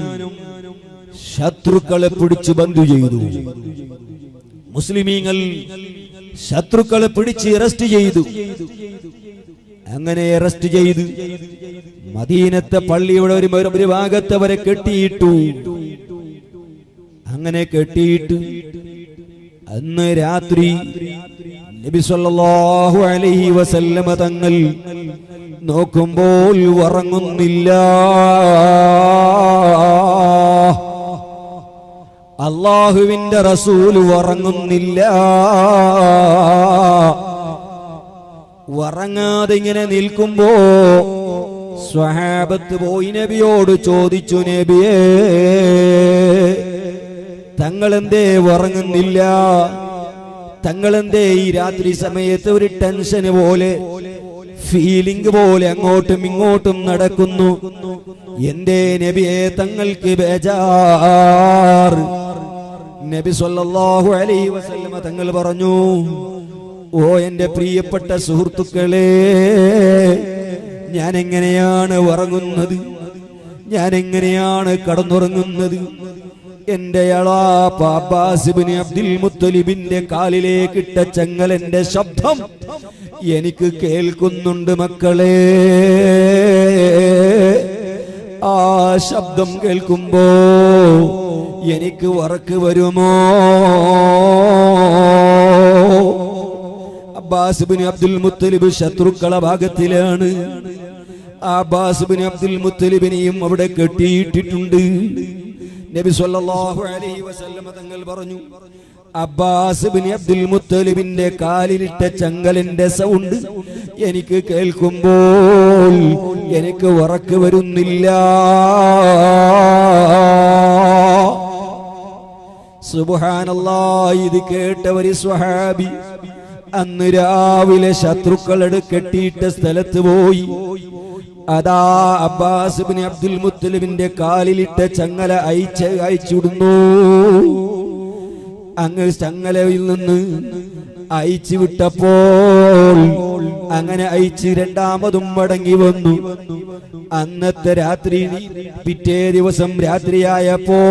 ശത്രുക്കളെ പിടിച്ചു ബന്ദു ചെയ്തു. മുസ്ലിമീങ്ങൾ ശത്രുക്കളെ പിടിച്ച് അറസ്റ്റ് ചെയ്തു. അങ്ങനെ അറസ്റ്റ് ചെയ്ത് മദീനത്തെ പള്ളിയുടെ ഒരു ഭാഗത്ത് അവരെ കെട്ടിയിട്ടു. അങ്ങനെ കെട്ടിയിട്ട് അന്ന് രാത്രി നബി സല്ലല്ലാഹു അലൈഹി വസല്ലമ തങ്ങൾ നോക്കുമ്പോൾ ഉറങ്ങുന്നില്ല. അല്ലാഹുവിന്റെ റസൂൽ ഉറങ്ങുന്നില്ല. ഉറങ്ങാതെ ഇങ്ങനെ നിൽക്കുമ്പോ സ്വഹാബത്ത് പോയി നബിയോട് ചോദിച്ചു, നബിയേ, തങ്ങളെന്തേ ഉറങ്ങുന്നില്ല? തങ്ങളെന്തേ ഈ രാത്രി സമയത്ത് ഒരു ടെൻഷന് പോലെ, ഫീലിംഗ് പോലെ അങ്ങോട്ടും ഇങ്ങോട്ടും നടക്കുന്നു? എന്തേ നബിയെ തങ്ങൾക്ക് ബേജാർ? നബി സല്ലല്ലാഹു അലൈഹി വസല്ലമ തങ്ങൾ പറഞ്ഞു, ഓ എന്റെ പ്രിയപ്പെട്ട സുഹൃത്തുക്കളെ, ഞാൻ എങ്ങനെയാണ് ഉറങ്ങുന്നത്? ഞാൻ എങ്ങനെയാണ് കടന്നുറങ്ങുന്നത്? എന്റെ അളാപ്പ അബ്ബാസ് ഇബ്നു അബ്ദുൽ മുത്തലിബിന്റെ കാലിലേക്കിട്ട ചങ്ങലന്റെ ശബ്ദം എനിക്ക് കേൾക്കുന്നുണ്ട് മക്കളെ. ആ ശബ്ദം കേൾക്കുമ്പോ എനിക്ക് ഉറക്ക് വരുമോ? അബ്ബാസ് ഇബ്നു അബ്ദുൽ മുത്തലിബ് ശത്രുക്കളെ ഭാഗത്തിലാണ്. അബ്ബാസ് ഇബ്നു അബ്ദുൽ മുത്തലിബിനെയും അവിടെ കെട്ടിയിട്ടിട്ടുണ്ട്. നബി സല്ലല്ലാഹു അലൈഹി വസല്ലമ തങ്ങൾ പറഞ്ഞു, അബ്ബാസ് ഇബ്നു അബ്ദുൽ മുത്തലിബിന്റെ കാലിലിട്ട ചങ്ങലിന്റെ സൗണ്ട് എനിക്ക് കേൾക്കുമ്പോൾ എനിക്ക് ഉറക്ക് വരുന്നില്ല. സുബ്ഹാനല്ലാഹ്. ഇത് കേട്ട ഒരു സ്വഹാബി അന്ന് രാവിലെ ശത്രുക്കളെ കെട്ടിയിട്ട സ്ഥലത്ത് പോയി. അതാ അബ്ബാസ് ഇബ്നു അബ്ദുൽ മുത്തലിബിന്റെ കാലിലിട്ട ചങ്ങല അയച്ചിടുന്നു. അങ്ങ് ചങ്ങലയിൽ നിന്ന് അയച്ചു വിട്ടപ്പോൾ അങ്ങനെ അയച്ച് രണ്ടാമതും മടങ്ങി വന്നു. അന്നത്തെ രാത്രി പിറ്റേ ദിവസം രാത്രിയായപ്പോ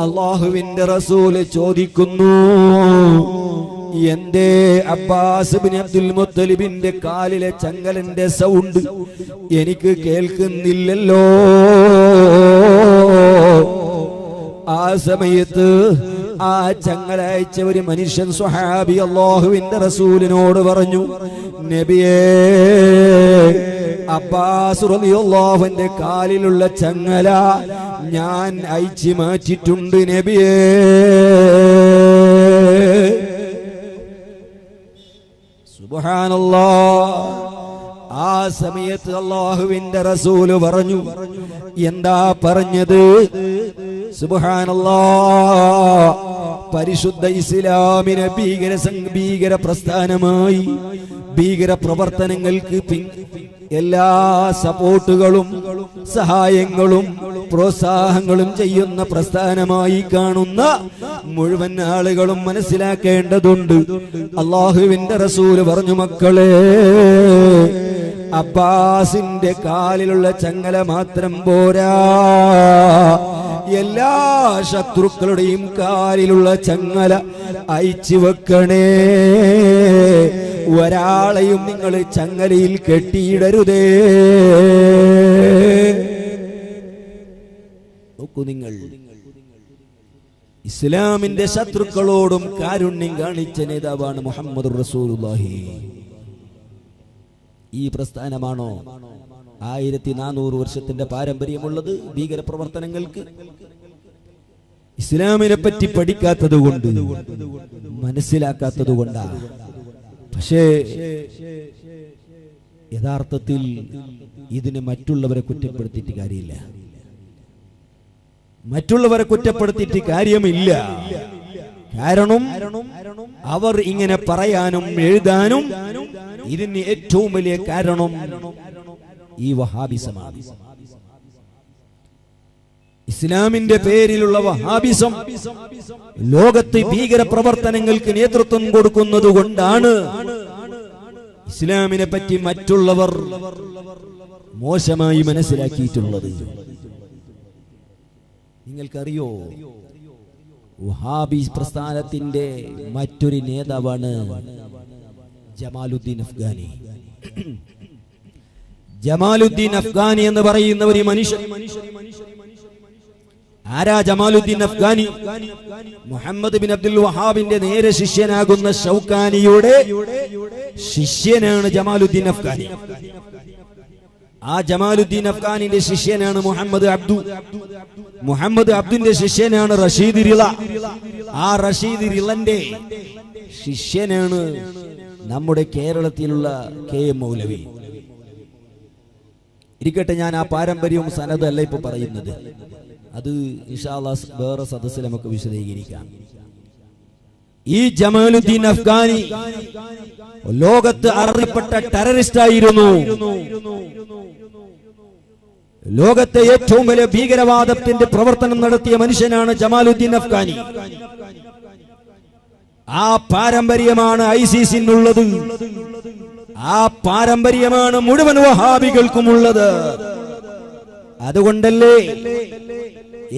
അല്ലാഹുവിന്റെ റസൂല് ചോദിക്കുന്നു, എന്തേ അബ്ബാസ് ഇബ്നു അബ്ദുൽ മുത്തലിബിന്റെ കാലിലെ ചങ്ങലന്റെ സൗണ്ട് എനിക്ക് കേൾക്കുന്നില്ലല്ലോ? ആ സമയത്ത് ആ ചങ്ങല അയച്ച ഒരു മനുഷ്യൻ സ്വഹാബി അല്ലാഹുവിന്റെ റസൂലിനോട് പറഞ്ഞു, നബിയേ, അബ്ബാസ് റളിയല്ലാഹുവിന്റെ കാലിലുള്ള ചങ്ങല ഞാൻ അയച്ചു മാറ്റിയിട്ടുണ്ട് നബിയേ. സുബ്ഹാനല്ലാഹ്. ആ സമയത്ത് അല്ലാഹുവിന്റെ റസൂല് പറഞ്ഞു, എന്താ പറഞ്ഞത്? സുബ്ഹാനല്ലാഹ്. പരിശുദ്ധ ഇസ്ലാമിനെ ഭീകര പ്രസ്ഥാനമായി ഭീകര പ്രവർത്തനങ്ങൾക്ക് എല്ലാ സപ്പോർട്ടുകളും സഹായങ്ങളും പ്രോത്സാഹനങ്ങളും ചെയ്യുന്ന പ്രസ്ഥാനമായി കാണുന്ന മുഴുവൻ ആളുകളും മനസ്സിലാക്കേണ്ടതുണ്ട്. അല്ലാഹുവിന്റെ റസൂല് പറഞ്ഞു, മക്കളെ, അബ്ബാസിന്റെ കാലിലുള്ള ചങ്ങല മാത്രം പോരാ, എല്ലാ ശത്രുക്കളുടെയും കാലിലുള്ള ചങ്ങല അയച്ചു വെക്കണേ. ഒരാളെയും നിങ്ങൾ ചങ്ങലയിൽ കെട്ടിയിടരുതേ. നോക്കൂ നിങ്ങൾ, ഇസ്ലാമിന്റെ ശത്രുക്കളോടും കാരുണ്യം കാണിച്ച നേതാവാണ് മുഹമ്മദുർ റസൂലുള്ളാഹി. ഈ പ്രസ്ഥാനമാണോ 1400 വർഷത്തിന്റെ പാരമ്പര്യമുള്ളത്? ഭീകര പ്രവർത്തനങ്ങൾക്ക് ഇസ്ലാമിനെ പറ്റി പഠിക്കാത്തത് കൊണ്ട്, മനസ്സിലാക്കാത്തത് കൊണ്ടാണ്. പക്ഷേ യഥാർത്ഥത്തിൽ ഇതിന് മറ്റുള്ളവരെ കുറ്റപ്പെടുത്തിയിട്ട് കാര്യമില്ല. മറ്റുള്ളവരെ കുറ്റപ്പെടുത്തിയിട്ട് കാര്യമില്ല. കാരണം അവർ ഇങ്ങനെ പറയാനും എഴുതാനും ഇതിന് ഏറ്റവും വലിയ കാരണം ഈ വഹാബിസമാണ്. ഇസ്ലാമിന്റെ പേരിലുള്ള വഹാബിസം ലോകത്ത് ഭീകര പ്രവർത്തനങ്ങൾക്ക് നേതൃത്വം കൊടുക്കുന്നത് കൊണ്ടാണ് ഇസ്ലാമിനെ പറ്റി മറ്റുള്ളവർ മോശമായി മനസ്സിലാക്കിയിട്ടുള്ളത്. നിങ്ങൾക്കറിയോ, വഹാബി പ്രസ്ഥാനത്തിന്റെ മറ്റൊരു നേതാവാണ് ജമാലുദ്ദീൻ അഫ്ഗാനി. ജമാലുദ്ദീൻ അഫ്ഗാനി എന്ന് പറയുന്ന ഒരു മനുഷ്യൻ. ആരാ ജമാലുദ്ദീൻ അഫ്ഗാനി? മുഹമ്മദ് ബിൻ അബ്ദുൽ വഹാബിന്റെ നേരെ ശിഷ്യനാകുന്ന ഷൗക്കാനിയുടെ ശിഷ്യനാണ് ജമാലുദ്ദീൻ അഫ്ഗാനി. ആ ജമാലുദ്ദീൻ അഫ്ഗാനിന്റെ ശിഷ്യനാണ് മുഹമ്മദ് അബ്ദു. മുഹമ്മദ് അബ്ദുന്റെ ശിഷ്യനാണ് റഷീദ് റിള. ആ റഷീദ് റിളന്റെ ശിഷ്യനാണ് നമ്മുടെ കേരളത്തിലുള്ള കെ എം മൗലവി. ഇരിക്കട്ടെ, ഞാൻ ആ പാരമ്പര്യവും സനദ് അല്ല ഇപ്പൊ പറയുന്നത്. അത് ഇൻഷാ അല്ലാഹ് വേറെ സദസ്സിൽ നമുക്ക് വിശദീകരിക്കാം. ഈ ജമാലുദ്ദീൻ അഫ്ഗാനി ലോകത്ത് അറിയപ്പെട്ട ടെററിസ്റ്റ് ആയിരുന്നു. ലോകത്തെ ഏറ്റവും വലിയ ഭീകരവാദത്തിന്റെ പ്രവർത്തനം നടത്തിയ മനുഷ്യനാണ് ജമാലുദ്ദീൻ അഫ്ഗാനി. ആ പാരമ്പര്യമാണ് ഐസിസിനുള്ളത്. ആ പാരമ്പര്യമാണ് മുഴുവൻ വഹാബികൾക്കുമുള്ളത്. അതുകൊണ്ടല്ലേ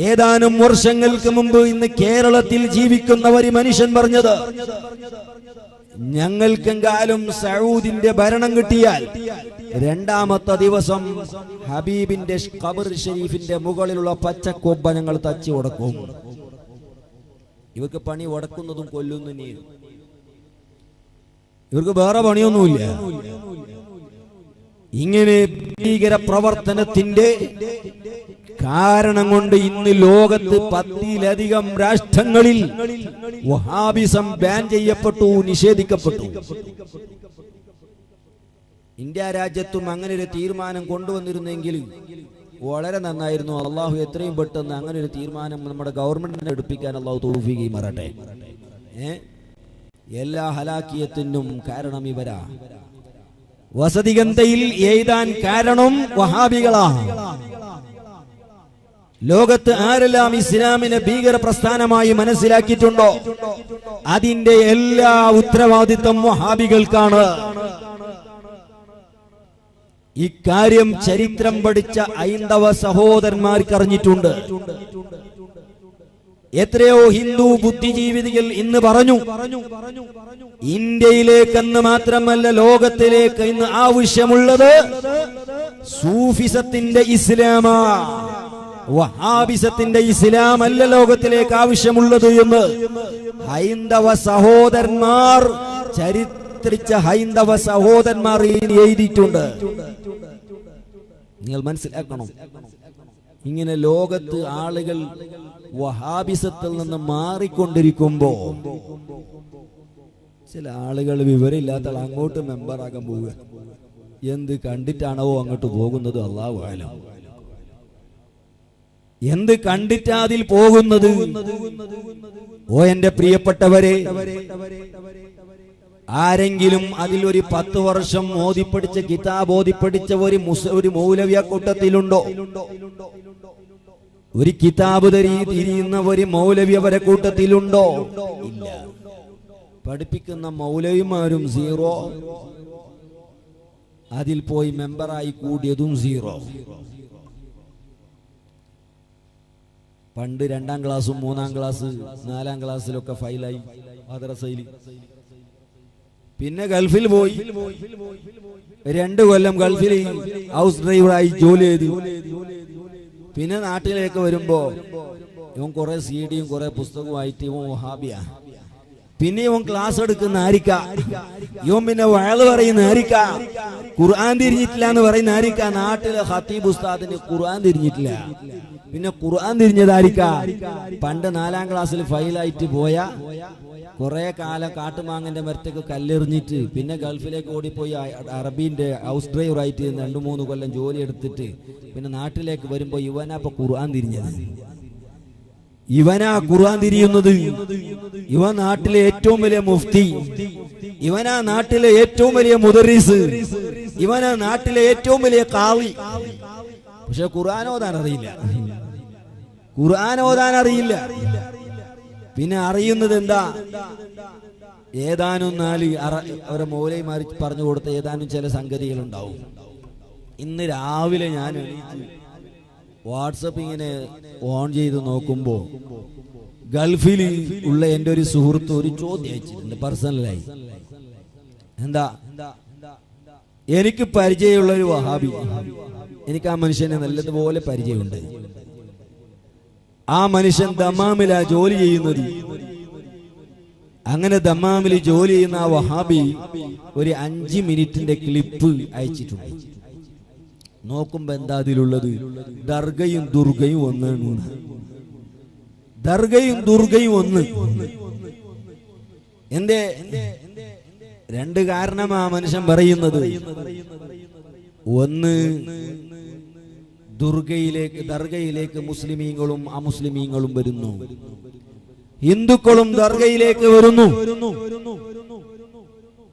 ഏതാനും വർഷങ്ങൾക്ക് മുമ്പ് ഇന്ന് കേരളത്തിൽ ജീവിക്കുന്ന ഒരു മനുഷ്യൻ പറഞ്ഞത്, ഞങ്ങൾക്കെങ്കാലും സൗദിന്റെ ഭരണം കിട്ടിയാൽ രണ്ടാമത്തെ ദിവസം ഹബീബിന്റെ ഖബർ ഷരീഫിന്റെ മുകളിലുള്ള പച്ചക്കൊബ്ബ ഞങ്ങൾ തച്ചു ഉടക്കും. ഇവർക്ക് പണി ഉടക്കുന്നതും കൊല്ലുന്നു തന്നെയാണ്. ഇവർക്ക് വേറെ പണിയൊന്നുമില്ല. ഇങ്ങനെ ഭീകര പ്രവർത്തനത്തിന്റെ കാരണം കൊണ്ട് ഇന്ന് ലോകത്ത് 10-ലധികം രാഷ്ട്രങ്ങളിൽ വഹാബിസം ബാൻ ചെയ്യപ്പെട്ടു, നിഷേധിക്കപ്പെട്ടു. ഇന്ത്യ രാജ്യത്തും അങ്ങനെ ഒരു തീരുമാനം കൊണ്ടുവന്നിരുന്നെങ്കിൽ വളരെ നന്നായിരുന്നു. അള്ളാഹു എത്രയും പെട്ടെന്ന് അങ്ങനെ ഒരു തീരുമാനം നമ്മുടെ ഗവൺമെന്റിനെ എടുപ്പിക്കാൻ അള്ളാഹു തൗഫീഖ് മാറട്ടെ. എല്ലാ ഹലാക്കിയത്തിനും കാരണം ഇവരാ. വസതിഗന്ധയിൽ എഴുതാൻ കാരണം വഹാബികളാ. ലോകത്ത് ആരെല്ലാം ഇസ്ലാമിനെ ഭീകര പ്രസ്ഥാനമായി മനസ്സിലാക്കിയിട്ടുണ്ടോ അതിന്റെ എല്ലാ ഉത്തരവാദിത്വം വഹാബികൾക്കാണ്. ഇക്കാര്യം ചരിത്രം പഠിച്ച ഹൈന്ദവ സഹോദരന്മാർക്ക് അറിഞ്ഞിട്ടുണ്ട്. എത്രയോ ഹിന്ദു ബുദ്ധിജീവികൾ ഇന്ന് പറഞ്ഞു, ഇന്ത്യയിലേക്കെന്ന് മാത്രമല്ല ലോകത്തിലേക്ക് ഇന്ന് ആവശ്യമുള്ളത് സൂഫിസത്തിന്റെ ഇസ്ലാമാ, വഹാബിസത്തിന്റെ ഇസ്ലാം അല്ല ലോകത്തിലേക്ക് ആവശ്യമുള്ളത് എന്ന് ഹൈന്ദവ സഹോദരന്മാർ, ചരിത്രിച്ച ഹൈന്ദവ സഹോദരന്മാർ എഴുതിയിട്ടുണ്ട്. നിങ്ങൾ മനസ്സിലാക്കണം, ഇങ്ങനെ ലോകത്ത് ആളുകൾ വഹാബിസത്തിൽ നിന്ന് മാറിക്കൊണ്ടിരിക്കുമ്പോ ചില ആളുകൾ വിവരമില്ലാത്ത അങ്ങോട്ട് മെമ്പറാകാൻ പോവുക. എന്ത് കണ്ടിട്ടാണോ അങ്ങോട്ട് പോകുന്നത് അല്ലാഹു അഅലം. എന്ത് കിട്ടാ അതിൽ പോകുന്നത്? ഓ എന്റെ പ്രിയപ്പെട്ടവരെ, ആരെങ്കിലും അതിൽ ഒരു 10 വർഷം ഓതിപ്പടിച്ച കിതാബ് ഓതിപ്പടിച്ച ഒരു മൗലവിയ കൂട്ടത്തിലുണ്ടോ? ഒരു കിതാബ് തിരിയുന്ന ഒരു മൗലവി അവരെ കൂട്ടത്തിലുണ്ടോ? ഇല്ല. പഠിപ്പിക്കുന്ന മൗലവിമാരും സീറോ, അതിൽ പോയി മെമ്പറായി കൂടിയതും സീറോ. പണ്ട് 2ാം ക്ലാസ്സും 3ാം ക്ലാസ് 4ാം ക്ലാസ്സിലൊക്കെ ഫൈലായി മദ്രസയിൽ. പിന്നെ ഗൾഫിൽ പോയി 2 കൊല്ലം ഗൾഫിൽ ഹൗസ് ഡ്രൈവറായി ജോലി ചെയ്തു. പിന്നെ നാട്ടിലേക്ക് വരുമ്പോ ഇവൻ കുറെ സിഡിയും കുറെ പുസ്തകവുമായിട്ട് ഇവൻ വഹാബിയാ. പിന്നെ ഇവൻ ക്ലാസ് എടുക്കുന്ന ആരിക്ക, ഇവൻ പിന്നെ വയല് പറയുന്ന ആരിക്ക, ഖുർആൻ തിരിഞ്ഞിട്ടില്ല എന്ന് പറയുന്ന ആരിക്ക. നാട്ടിലെ ഖത്തീബ് ഉസ്താദിന് ഖുർആൻ തിരിഞ്ഞിട്ടില്ല. പിന്നെ ഖുർആൻ തിരിഞ്ഞതാരിക്ക പണ്ട് 4ാം ക്ലാസ്സിൽ ഫൈലായിട്ട് പോയ കുറെ കാലം കാട്ടുമാങ്ങന്റെ മരത്തേക്ക് കല്ലെറിഞ്ഞിട്ട് പിന്നെ ഗൾഫിലേക്ക് ഓടിപ്പോയി അറബീന്റെ ഹൗസ് ഡ്രൈവറായിട്ട് 2-3 കൊല്ലം ജോലി എടുത്തിട്ട് പിന്നെ നാട്ടിലേക്ക് വരുമ്പോ ഇവനാ ഇപ്പൊ ഖുർആൻ തിരിഞ്ഞത്. ഇവനാ ഖുർആൻ തിരിയുന്നത്. ഇവൻ നാട്ടിലെ ഏറ്റവും വലിയ മുഫ്തി, ഇവനാ നാട്ടിലെ ഏറ്റവും വലിയ മുദറിസ്, ഇവനാ നാട്ടിലെ ഏറ്റവും വലിയ ഖാളി. പക്ഷെ ഖുർആൻ ഓതാൻ അറിയില്ല. ഖുർആൻ ഓതാൻ അറിയില്ല. പിന്നെ അറിയുന്നത് എന്താ? ഏതാനും 4 അവരെ മൗലവിമാർ പറഞ്ഞു കൊടുത്ത ഏതാനും ചില സംഗതികൾ ഉണ്ടാവും. ഇന്ന് രാവിലെ ഞാൻ വാട്സപ്പ് ഇങ്ങനെ ഓൺ ചെയ്ത് നോക്കുമ്പോ ഗൾഫിൽ ഉള്ള എൻ്റെ ഒരു സുഹൃത്ത് ഒരു ചോദ്യം അയച്ചിട്ടുണ്ട് പേഴ്സണലായി. എന്താ? എനിക്ക് പരിചയമുള്ള ഒരു വഹാബി, എനിക്ക് ആ മനുഷ്യനെ നല്ലതുപോലെ പരിചയമുണ്ട്. ആ മനുഷ്യൻ ദമ്മാമിലാ ജോലി ചെയ്യുന്നത്. അങ്ങനെ ദമ്മാമിൽ ജോലി ചെയ്യുന്ന ആ വഹാബി ഒരു 5 മിനിറ്റിന്റെ ക്ലിപ്പ് അയച്ചിട്ടുണ്ട്. നോക്കുമ്പോ എന്താ അതിലുള്ളത്? ദർഗയും ദുർഗയും ഒന്നാണ്. ദർഗയും ദുർഗയും ഒന്ന്. എന്തേ? 2 കാരണം ആ മനുഷ്യൻ പറയുന്നത്. ഒന്ന്, ദർഗയിലേക്ക് മുസ്ലിമീങ്ങളും അമുസ്ലിമീങ്ങളും വരുന്നു. ഹിന്ദുക്കളും ദർഗയിലേക്ക് വരുന്നു.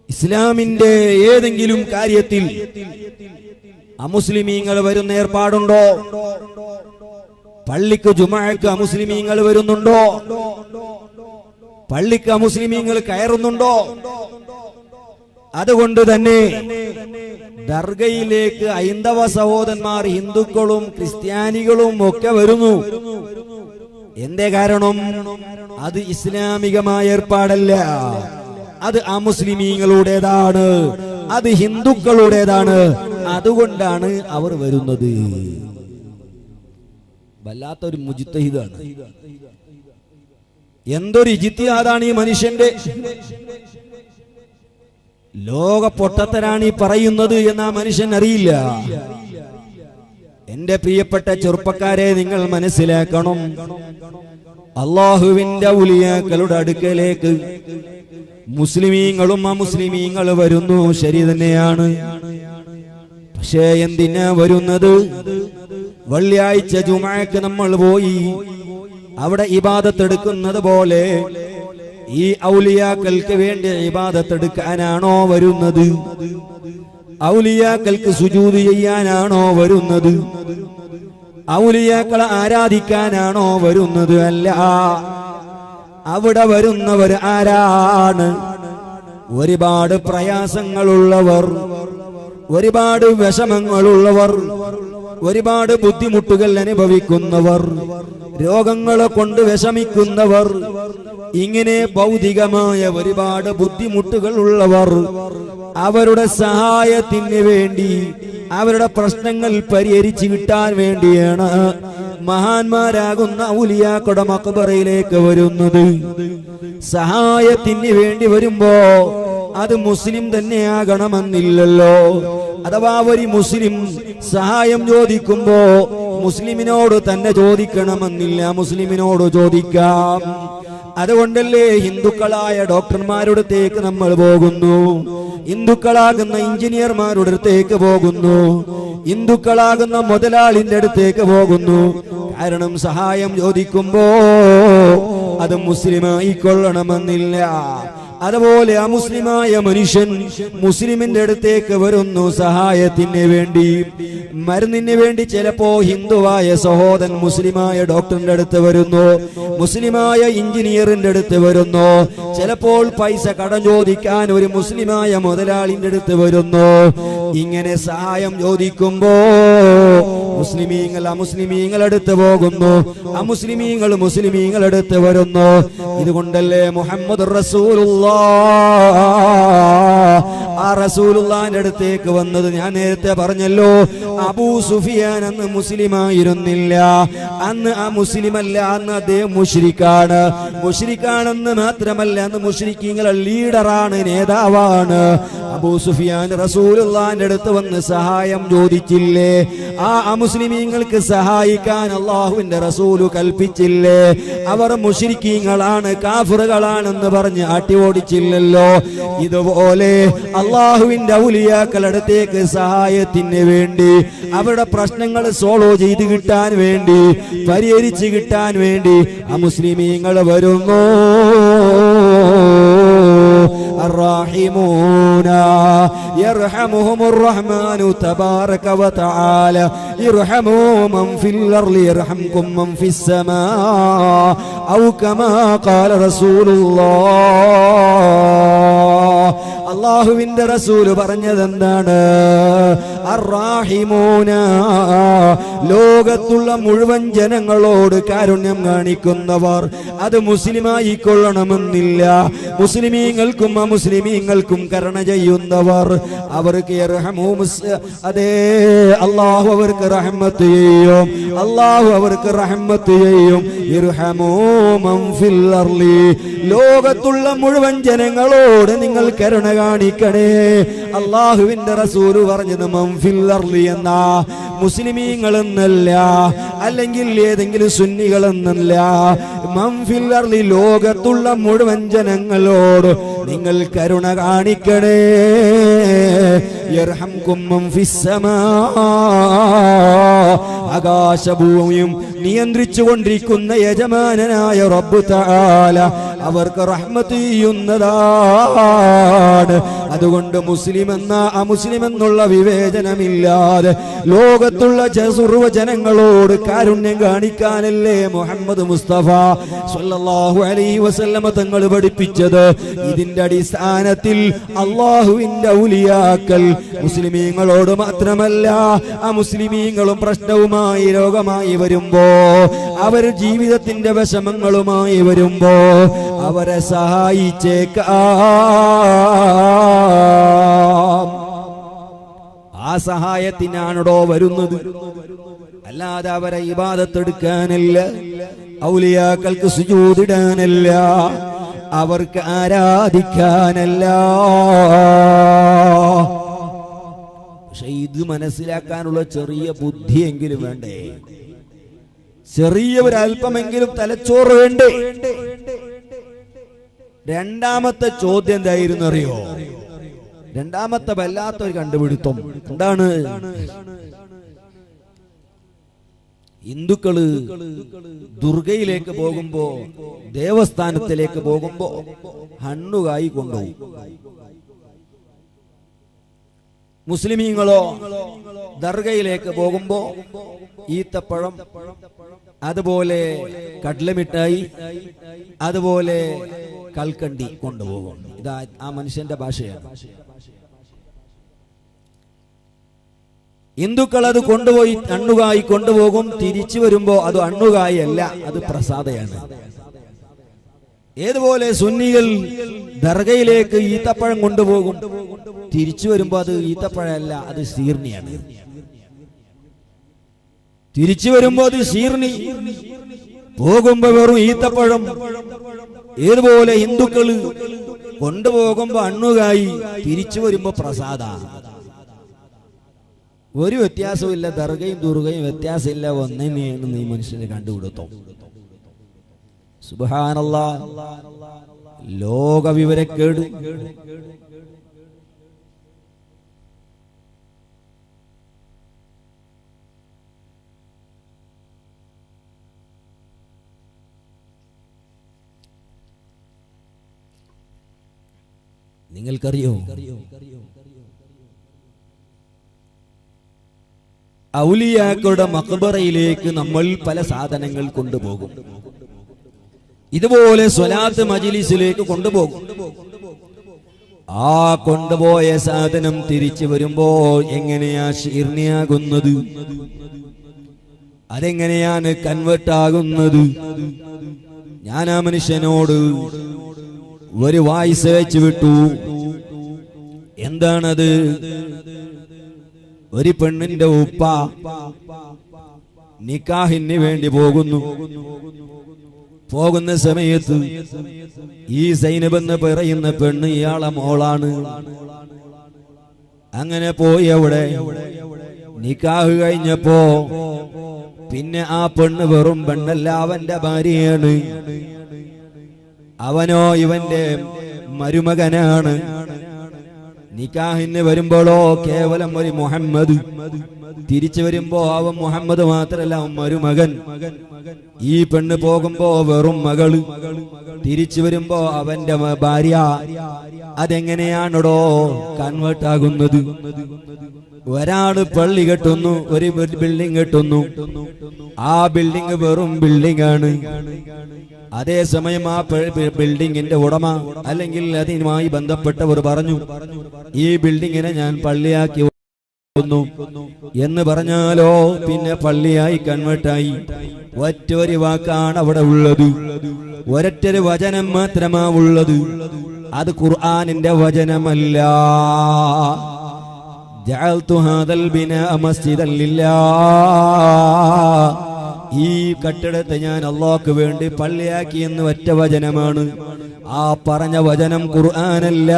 ഇസ്ലാമിന്റെ ഏതെങ്കിലും കാര്യത്തിൽ അമുസ്ലിമീങ്ങൾ വരുന്ന ഏർപ്പാടുണ്ടോ? പള്ളിക്ക് ജുമുഅക്ക് അമുസ്ലിമീങ്ങൾ വരുന്നുണ്ടോ? പള്ളിക്ക് അമുസ്ലിമീങ്ങൾ കയറുന്നുണ്ടോ? അതുകൊണ്ട് തന്നെ ദർഗയിലേക്ക് ഹൈന്ദവ സഹോദരന്മാർ ഹിന്ദുക്കളും ക്രിസ്ത്യാനികളും ഒക്കെ വരുന്നു. എന്തേ കാരണം? അത് ഇസ്ലാമികമായ ഏർപ്പാടല്ല, അത് അമുസ്ലിമീങ്ങളുടേതാണ്, അത് ഹിന്ദുക്കളുടേതാണ്. അതുകൊണ്ടാണ് അവർ വരുന്നത്. വല്ലാത്തൊരു മുജ്തഹിദാണ്. എന്തൊരു ഇജ്തിഹാദാണ് ഈ മനുഷ്യന്റെ. ലോക പൊട്ടത്തരാണ് ഈ പറയുന്നത് എന്ന് ആ മനുഷ്യൻ അറിയില്ല. എന്റെ പ്രിയപ്പെട്ട ചെറുപ്പക്കാരെ, നിങ്ങൾ മനസ്സിലാക്കണം, അള്ളാഹുവിന്റെ ഔലിയാക്കളുടെ അടുക്കലേക്ക് മുസ്ലിമീങ്ങളും അമുസ്ലിമീങ്ങൾ വരുന്നു, ശരി തന്നെയാണ്. പക്ഷേ എന്തിനാ വരുന്നത്? വെള്ളിയാഴ്ച ജുമുഅക്ക് നമ്മൾ പോയി അവിടെ ഇബാദത്ത് എടുക്കുന്നത് പോലെ ഈ ഔലിയാക്കൾക്ക് വേണ്ടി ഇബാദത്ത് എടുക്കാനാണോ വരുന്നത്? ഔലിയാക്കൾക്ക് സുജൂദ് ചെയ്യാനാണോ വരുന്നത്? ഔലിയാക്കളെ ആരാധിക്കാനാണോ വരുന്നത്? അല്ല. അവിടെ വരുന്നവർ ആരാണ്? ഒരുപാട് പ്രയാസങ്ങളുള്ളവർ, ഒരുപാട് വിഷമങ്ങളുള്ളവർ, ഒരുപാട് ബുദ്ധിമുട്ടുകൾ അനുഭവിക്കുന്നവർ, രോഗങ്ങളെ കൊണ്ട് വിഷമിക്കുന്നവർ, ഇങ്ങനെ ഭൗതികമായ ഒരുപാട് ബുദ്ധിമുട്ടുകൾ ഉള്ളവർ, അവരുടെ സഹായത്തിന് വേണ്ടി, അവരുടെ പ്രശ്നങ്ങൾ പരിഹരിച്ചു കിട്ടാൻ വേണ്ടിയാണ് മഹാന്മാരാകുന്ന ഔലിയാക്കളുടെ മഖ്ബറയിലേക്ക് വരുന്നത്. സഹായത്തിന് വേണ്ടി വരുമ്പോ അത് മുസ്ലിം തന്നെയാകണമെന്നില്ലല്ലോ. അഥവാ ഒരു മുസ്ലിം സഹായം ചോദിക്കുമ്പോ മുസ്ലിമിനോട് തന്നെ ചോദിക്കണമെന്നില്ല, മുസ്ലിമിനോട് ചോദിക്കാം. അതുകൊണ്ടല്ലേ ഹിന്ദുക്കളായ ഡോക്ടർമാരുടെ അടുത്തേക്ക് നമ്മൾ പോകുന്നു, ഹിന്ദുക്കളാകുന്ന എഞ്ചിനീയർമാരുടെ അടുത്തേക്ക് പോകുന്നു, ഹിന്ദുക്കളാകുന്ന മുതലാളിന്റെ അടുത്തേക്ക് പോകുന്നു. കാരണം സഹായം ചോദിക്കുമ്പോ അത് മുസ്ലിമായി കൊള്ളണമെന്നില്ല. അതുപോലെ അമുസ്ലിമായ മനുഷ്യൻ മുസ്ലിമിന്റെ അടുത്തേക്ക് വരുന്നു സഹായത്തിന് വേണ്ടി, മരുന്നിന് വേണ്ടി. ചിലപ്പോ ഹിന്ദുവായ സഹോദരൻ മുസ്ലിമായ ഡോക്ടറിന്റെ അടുത്ത് വരുന്നു, മുസ്ലിമായ എഞ്ചിനീയറിന്റെ അടുത്ത് വരുന്നു. ചിലപ്പോൾ പൈസ കടം ചോദിക്കാൻ ഒരു മുസ്ലിമായ മുതലാളിന്റെ അടുത്ത് വരുന്നു. ഇങ്ങനെ സഹായം ചോദിക്കുമ്പോ മുസ്ലിമീങ്ങൾ അമുസ്ലിമീങ്ങൾ അടുത്ത് പോകുന്നു, അമുസ്ലിമീങ്ങൾ മുസ്ലിമീങ്ങൾ അടുത്ത് വരുന്നു. ഇതുകൊണ്ടല്ലേ മുഹമ്മദ് റസൂലുള്ളാഹ് ആ റസൂലുള്ളാഹിന്റെ അടുത്തേക്ക് വന്നത്. ഞാൻ നേരത്തെ പറഞ്ഞല്ലോ, അബൂ സുഫിയാൻ അന്ന് മുസ്ലിമായിരുന്നില്ല. അന്ന് ആ മുസ്ലിമല്ല, അന്ന് അദ്ദേഹം മുശ്രിക്കാണ്. മുശ്രിക്കാണെന്ന് മാത്രമല്ല, അന്ന് മുശ്രിക്കീങ്ങളുടെ ലീഡറാണ്, നേതാവാണ്. അബൂ സുഫിയാൻ റസൂലുള്ളാഹിന്റെ അടുത്ത് വന്ന് സഹായം ചോദിച്ചില്ലേ? ആ അമുസ്ലിമീങ്ങൾക്ക് സഹായിക്കാൻ അള്ളാഹുവിന്റെ റസൂല് കൽപ്പിച്ചില്ലേ? അവർ മുശ്രിക്കീങ്ങളാണ്, കാഫിറുകളാണെന്ന് പറഞ്ഞ് ആട്ടി ഓടിച്ചില്ലല്ലോ. ഇതുപോലെ അള്ളാഹുവിന്റെ ഔലിയാക്കളുടെ അടുത്തേക്ക് സഹായത്തിന് വേണ്ടി, അവരുടെ പ്രശ്നങ്ങൾ സോൾവ് ചെയ്ത് കിട്ടാൻ വേണ്ടി, പരിഹരിച്ച് കിട്ടാൻ വേണ്ടി അമുസ്ലിമീങ്ങൾ വരുന്നു. الراحمون يرحمهم الرحمن تبارك وتعالى ارحموا من في الأرض يرحمكم من في السماء أو كما قال رسول الله. അള്ളാഹുവിന്റെ റസൂല് പറഞ്ഞതെന്താണ്? അർറാഹിമൂന, ലോകത്തുള്ള മുഴുവൻ ജനങ്ങളോട് കാരുണ്യം കാണിക്കുന്നവർ. അത് മുസ്ലിമായി കൊള്ളണമെന്നില്ല. മുസ്ലിമീങ്ങൾക്കും അമുസ്ലിമീങ്ങൾക്കും കരുണ ചെയ്യുന്നവർ, അവർക്ക് അതേ അള്ളാഹു അവർക്ക് റഹ്മത്ത് ചെയ്യും, അള്ളാഹു അവർക്ക് റഹ്മത്ത് ചെയ്യും. ഇർഹമൂ മൻ ഫിൽ അർളി, ലോകത്തുള്ള മുഴുവൻ ജനങ്ങളോട് നിങ്ങൾ കരുണ കാണിക്കണേ. അള്ളാഹുവിന്റെ റസൂല് പറഞ്ഞത് മൻ ഫിൽ അർളി എന്നാ, മുസ്ലിമീങ്ങൾ എന്നല്ല, അല്ലെങ്കിൽ ഏതെങ്കിലും സുന്നികൾ എന്നല്ല. മൻ ഫിൽ അർളി, ലോകത്തുള്ള മുഴുവൻ ജനങ്ങളോട് നിങ്ങൾ കരുണ കാണിക്കണേ. യർഹംകും മൻ ഫിസ്സമാ, ആകാശഭൂമിയും നിയന്ത്രിച്ചു കൊണ്ടിരിക്കുന്ന യജമാനനായ റബ്ബ് തആല അവർക്ക് റഹ്മത്ത് ചെയ്യുന്നതാണ്. അതുകൊണ്ട് മുസ്ലിം എന്ന അമുസ്ലിം എന്നുള്ള വിവേചനമില്ലാതെ ലോകത്തുള്ള സർവ്വജനങ്ങളോട് കാരുണ്യം കാണിക്കാനല്ലേ മുഹമ്മദ് മുസ്തഫ സ്വല്ലല്ലാഹു അലൈഹി വസല്ലമ തങ്ങൾ പഠിപ്പിച്ചത്. ഇതിന്റെ അടിസ്ഥാനത്തിൽ അല്ലാഹുവിന്റെ ഔലിയാക്കൾ മുസ്ലിമീങ്ങളോട് മാത്രമല്ല അമുസ്ലിമീങ്ങളും പ്രശ്നവുമായി രോഗമായി വരുമ്പോ, അവർ ജീവിതത്തിന്റെ വിഷമങ്ങളുമായി വരുമ്പോ അവരെ സഹായിച്ചേക്കാം. ആ സഹായത്തിനാണോ വരുന്നത്, അല്ലാതെ അവരെ ഇബാദത്തെടുക്കാനല്ല, ഔലിയാക്കൾക്ക് സുജൂദിടാനല്ല, അവർക്ക് ആരാധിക്കാനല്ല. പക്ഷെ ഇത് മനസ്സിലാക്കാനുള്ള ചെറിയ ബുദ്ധിയെങ്കിലും വേണ്ടേ, ചെറിയ ഒരല്പമെങ്കിലും തലച്ചോറ് വേണ്ടേ. രണ്ടാമത്തെ ചോദ്യം എന്തായിരുന്നു അറിയോ? രണ്ടാമത്തെ വല്ലാത്തൊരു കണ്ടുപിടുത്തം എന്താണ്? ഹിന്ദുക്കള് ദുർഗയിലേക്ക് പോകുമ്പോ, ദേവസ്ഥാനത്തിലേക്ക് പോകുമ്പോ ഹണ്ണുകായി കൊണ്ടുപോകും. മുസ്ലിമീങ്ങളോ ദർഗയിലേക്ക് പോകുമ്പോ ഈത്തപ്പഴം, അതുപോലെ കട്ലമിഠായി, അതുപോലെ കൽക്കണ്ടി കൊണ്ടുപോകും. ഇതാ ആ മനുഷ്യന്റെ ഭാഷയാണ്. ഹിന്ദുക്കൾ അത് കൊണ്ടുപോയി അണ്ണുകായി കൊണ്ടുപോകും. തിരിച്ചു വരുമ്പോ അത് അണ്ണുകായി അല്ല, അത് പ്രസാദയാണ്. ഏതുപോലെ സുന്നികൾ ദർഗയിലേക്ക് ഈത്തപ്പഴം കൊണ്ടുപോകും. തിരിച്ചു വരുമ്പോ അത് ഈത്തപ്പഴമല്ല, അത് സീർണിയാണ്. തിരിച്ചു വരുമ്പോ അത് സീർണി, പോകുമ്പോ വെറും ഈത്തപ്പഴം. ഏതുപോലെ ഹിന്ദുക്കള് കൊണ്ടുപോകുമ്പോ അണ്ണുകായി, തിരിച്ചു വരുമ്പോ പ്രസാദ. ഒരു വ്യത്യാസമില്ല, ദർഗയും ദുർഗയും വ്യത്യാസമില്ല, ഒന്നിനെയാണ് നീ മനുഷ്യനെ കണ്ടുപിടുത്തോ. സുബ്ഹാനല്ലാഹ്, ലോക വിവരക്കേട്. നിങ്ങൾക്കറിയോ, ഔലിയാക്കളുടെ മഖ്ബറയിലേക്ക് നമ്മൾ പല സാധനങ്ങൾ കൊണ്ടുപോകും. ഇതുപോലെ സ്വലാത്ത് മജ്ലിസിലേക്ക് കൊണ്ടുപോകും. ആ കൊണ്ടുപോയ സാധനം തിരിച്ചു വരുമ്പോ എങ്ങനെയാ ശീർണിയാകുന്നത്, അതെങ്ങനെയാണ് കൺവേർട്ട് ആകുന്നത്? ഞാൻ ആ മനുഷ്യനോട് ഒരു വായിസ് അയച്ചു വിട്ടു. എന്താണത്? ഒരു പെണ്ണിന്റെ ഉപ്പ നിക്കാഹിന് വേണ്ടി പോകുന്ന സമയത്ത് ഈ സൈനബ് എന്ന് പറയുന്ന പെണ്ണ് ഇയാളെ മോളാണ്. അങ്ങനെ പോയി അവിടെ നിക്കാഹ് കഴിഞ്ഞപ്പോ പിന്നെ ആ പെണ്ണ് വെറും പെണ്ണല്ല, അവന്റെ ഭാര്യയാണ്. അവനോ ഇവന്റെ മരുമകനാണ്. നിക്കാഹിന് വരുമ്പോഴോ കേവലം ഒരു മുഹമ്മദ്, തിരിച്ചു വരുമ്പോ അവൻ മുഹമ്മദ് മാത്രല്ല, അവൻ മരുമകൻ. ഈ പെണ്ണ് പോകുമ്പോ വെറും മകള്, തിരിച്ചു വരുമ്പോ അവന്റെ ഭാര്യ. അതെങ്ങനെയാണോ കൺവേർട്ട് ആകുന്നത്? ഒരാള് പള്ളി കെട്ടുന്നു, ഒരു ബിൽഡിംഗ് കെട്ടുന്നു, ആ ബിൽഡിംഗ് വെറും ബിൽഡിംഗ് ആണ്. അതേസമയം ആ ബിൽഡിങ്ങിന്റെ ഉടമ അല്ലെങ്കിൽ അതിനുമായി ബന്ധപ്പെട്ടവർ പറഞ്ഞു, ഈ ബിൽഡിങ്ങിനെ ഞാൻ പള്ളിയാക്കി എന്ന് പറഞ്ഞാലോ പിന്നെ പള്ളിയായി കൺവേർട്ടായി. ഒറ്റൊരു വാക്കാണ് അവിടെ ഉള്ളത്, ഒരൊറ്റൊരു വചനം മാത്രമാ ഉള്ളത്. അത് ഖുർആനിന്റെ വചനമല്ല. ജഅൽതു ഹാദൽ ബിനാ മസ്ജിദൻ ലില്ലാഹ്, ഈ കെട്ടിടത്തെ ഞാൻ അല്ലാഹുവിന് വേണ്ടി പള്ളിയാക്കി എന്ന് ഒറ്റ വചനമാണ്. ആ പറഞ്ഞ വചനം ഖുർആനല്ല.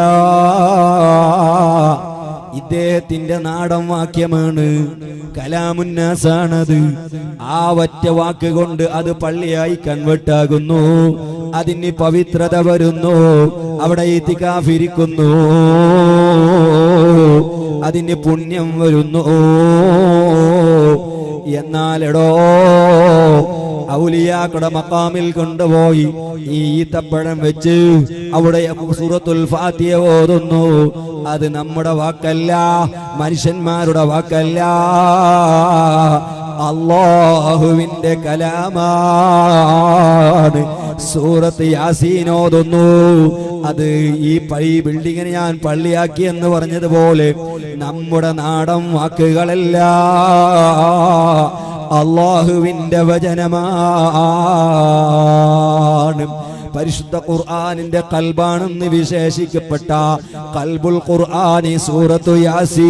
ഇദ്ദേഹത്തിന്റെ നാടൻ വാക്യമാണ്, കലാമുന്നാസാണത്. ആ ഒറ്റ വാക്ക് കൊണ്ട് അത് പള്ളിയായി കൺവെർട്ടാകുന്നു, അതിന് പവിത്രത വരുന്നു, അവിടെ ഇത്തികാഫിരിക്കുന്നു, അതിന് പുണ്യം വരുന്നു. എന്നാലെടോ ഔലിയാക്കളുടെ മഖാമിൽ കൊണ്ടുപോയി ഈ ഈത്തപ്പഴം വെച്ച് അവിടെ സൂറത്തുൽ ഫാത്തിഹ ഓതുന്നു. അത് നമ്മുടെ വാക്കല്ല, മനുഷ്യന്മാരുടെ വാക്കല്ല, അല്ലാഹുവിന്റെ കലാമാണ്. സൂറത്ത് യാസീൻ ഓതുന്നു. അത് ഈ ബിൽഡിങ്ങിനെ ഞാൻ പള്ളിയാക്കി എന്ന് പറഞ്ഞതുപോലെ നമ്മുടെ നാടൻ വാക്കുകളല്ല, അല്ലാഹുവിന്റെ വചനമാണ്. പരിശുദ്ധ ഖുർആനിന്റെ ഖൽബാണെന്ന് വിശേഷിക്കപ്പെട്ട ഖൽബുൽ ഖുർആനി സൂറത്തു യാസീൻ,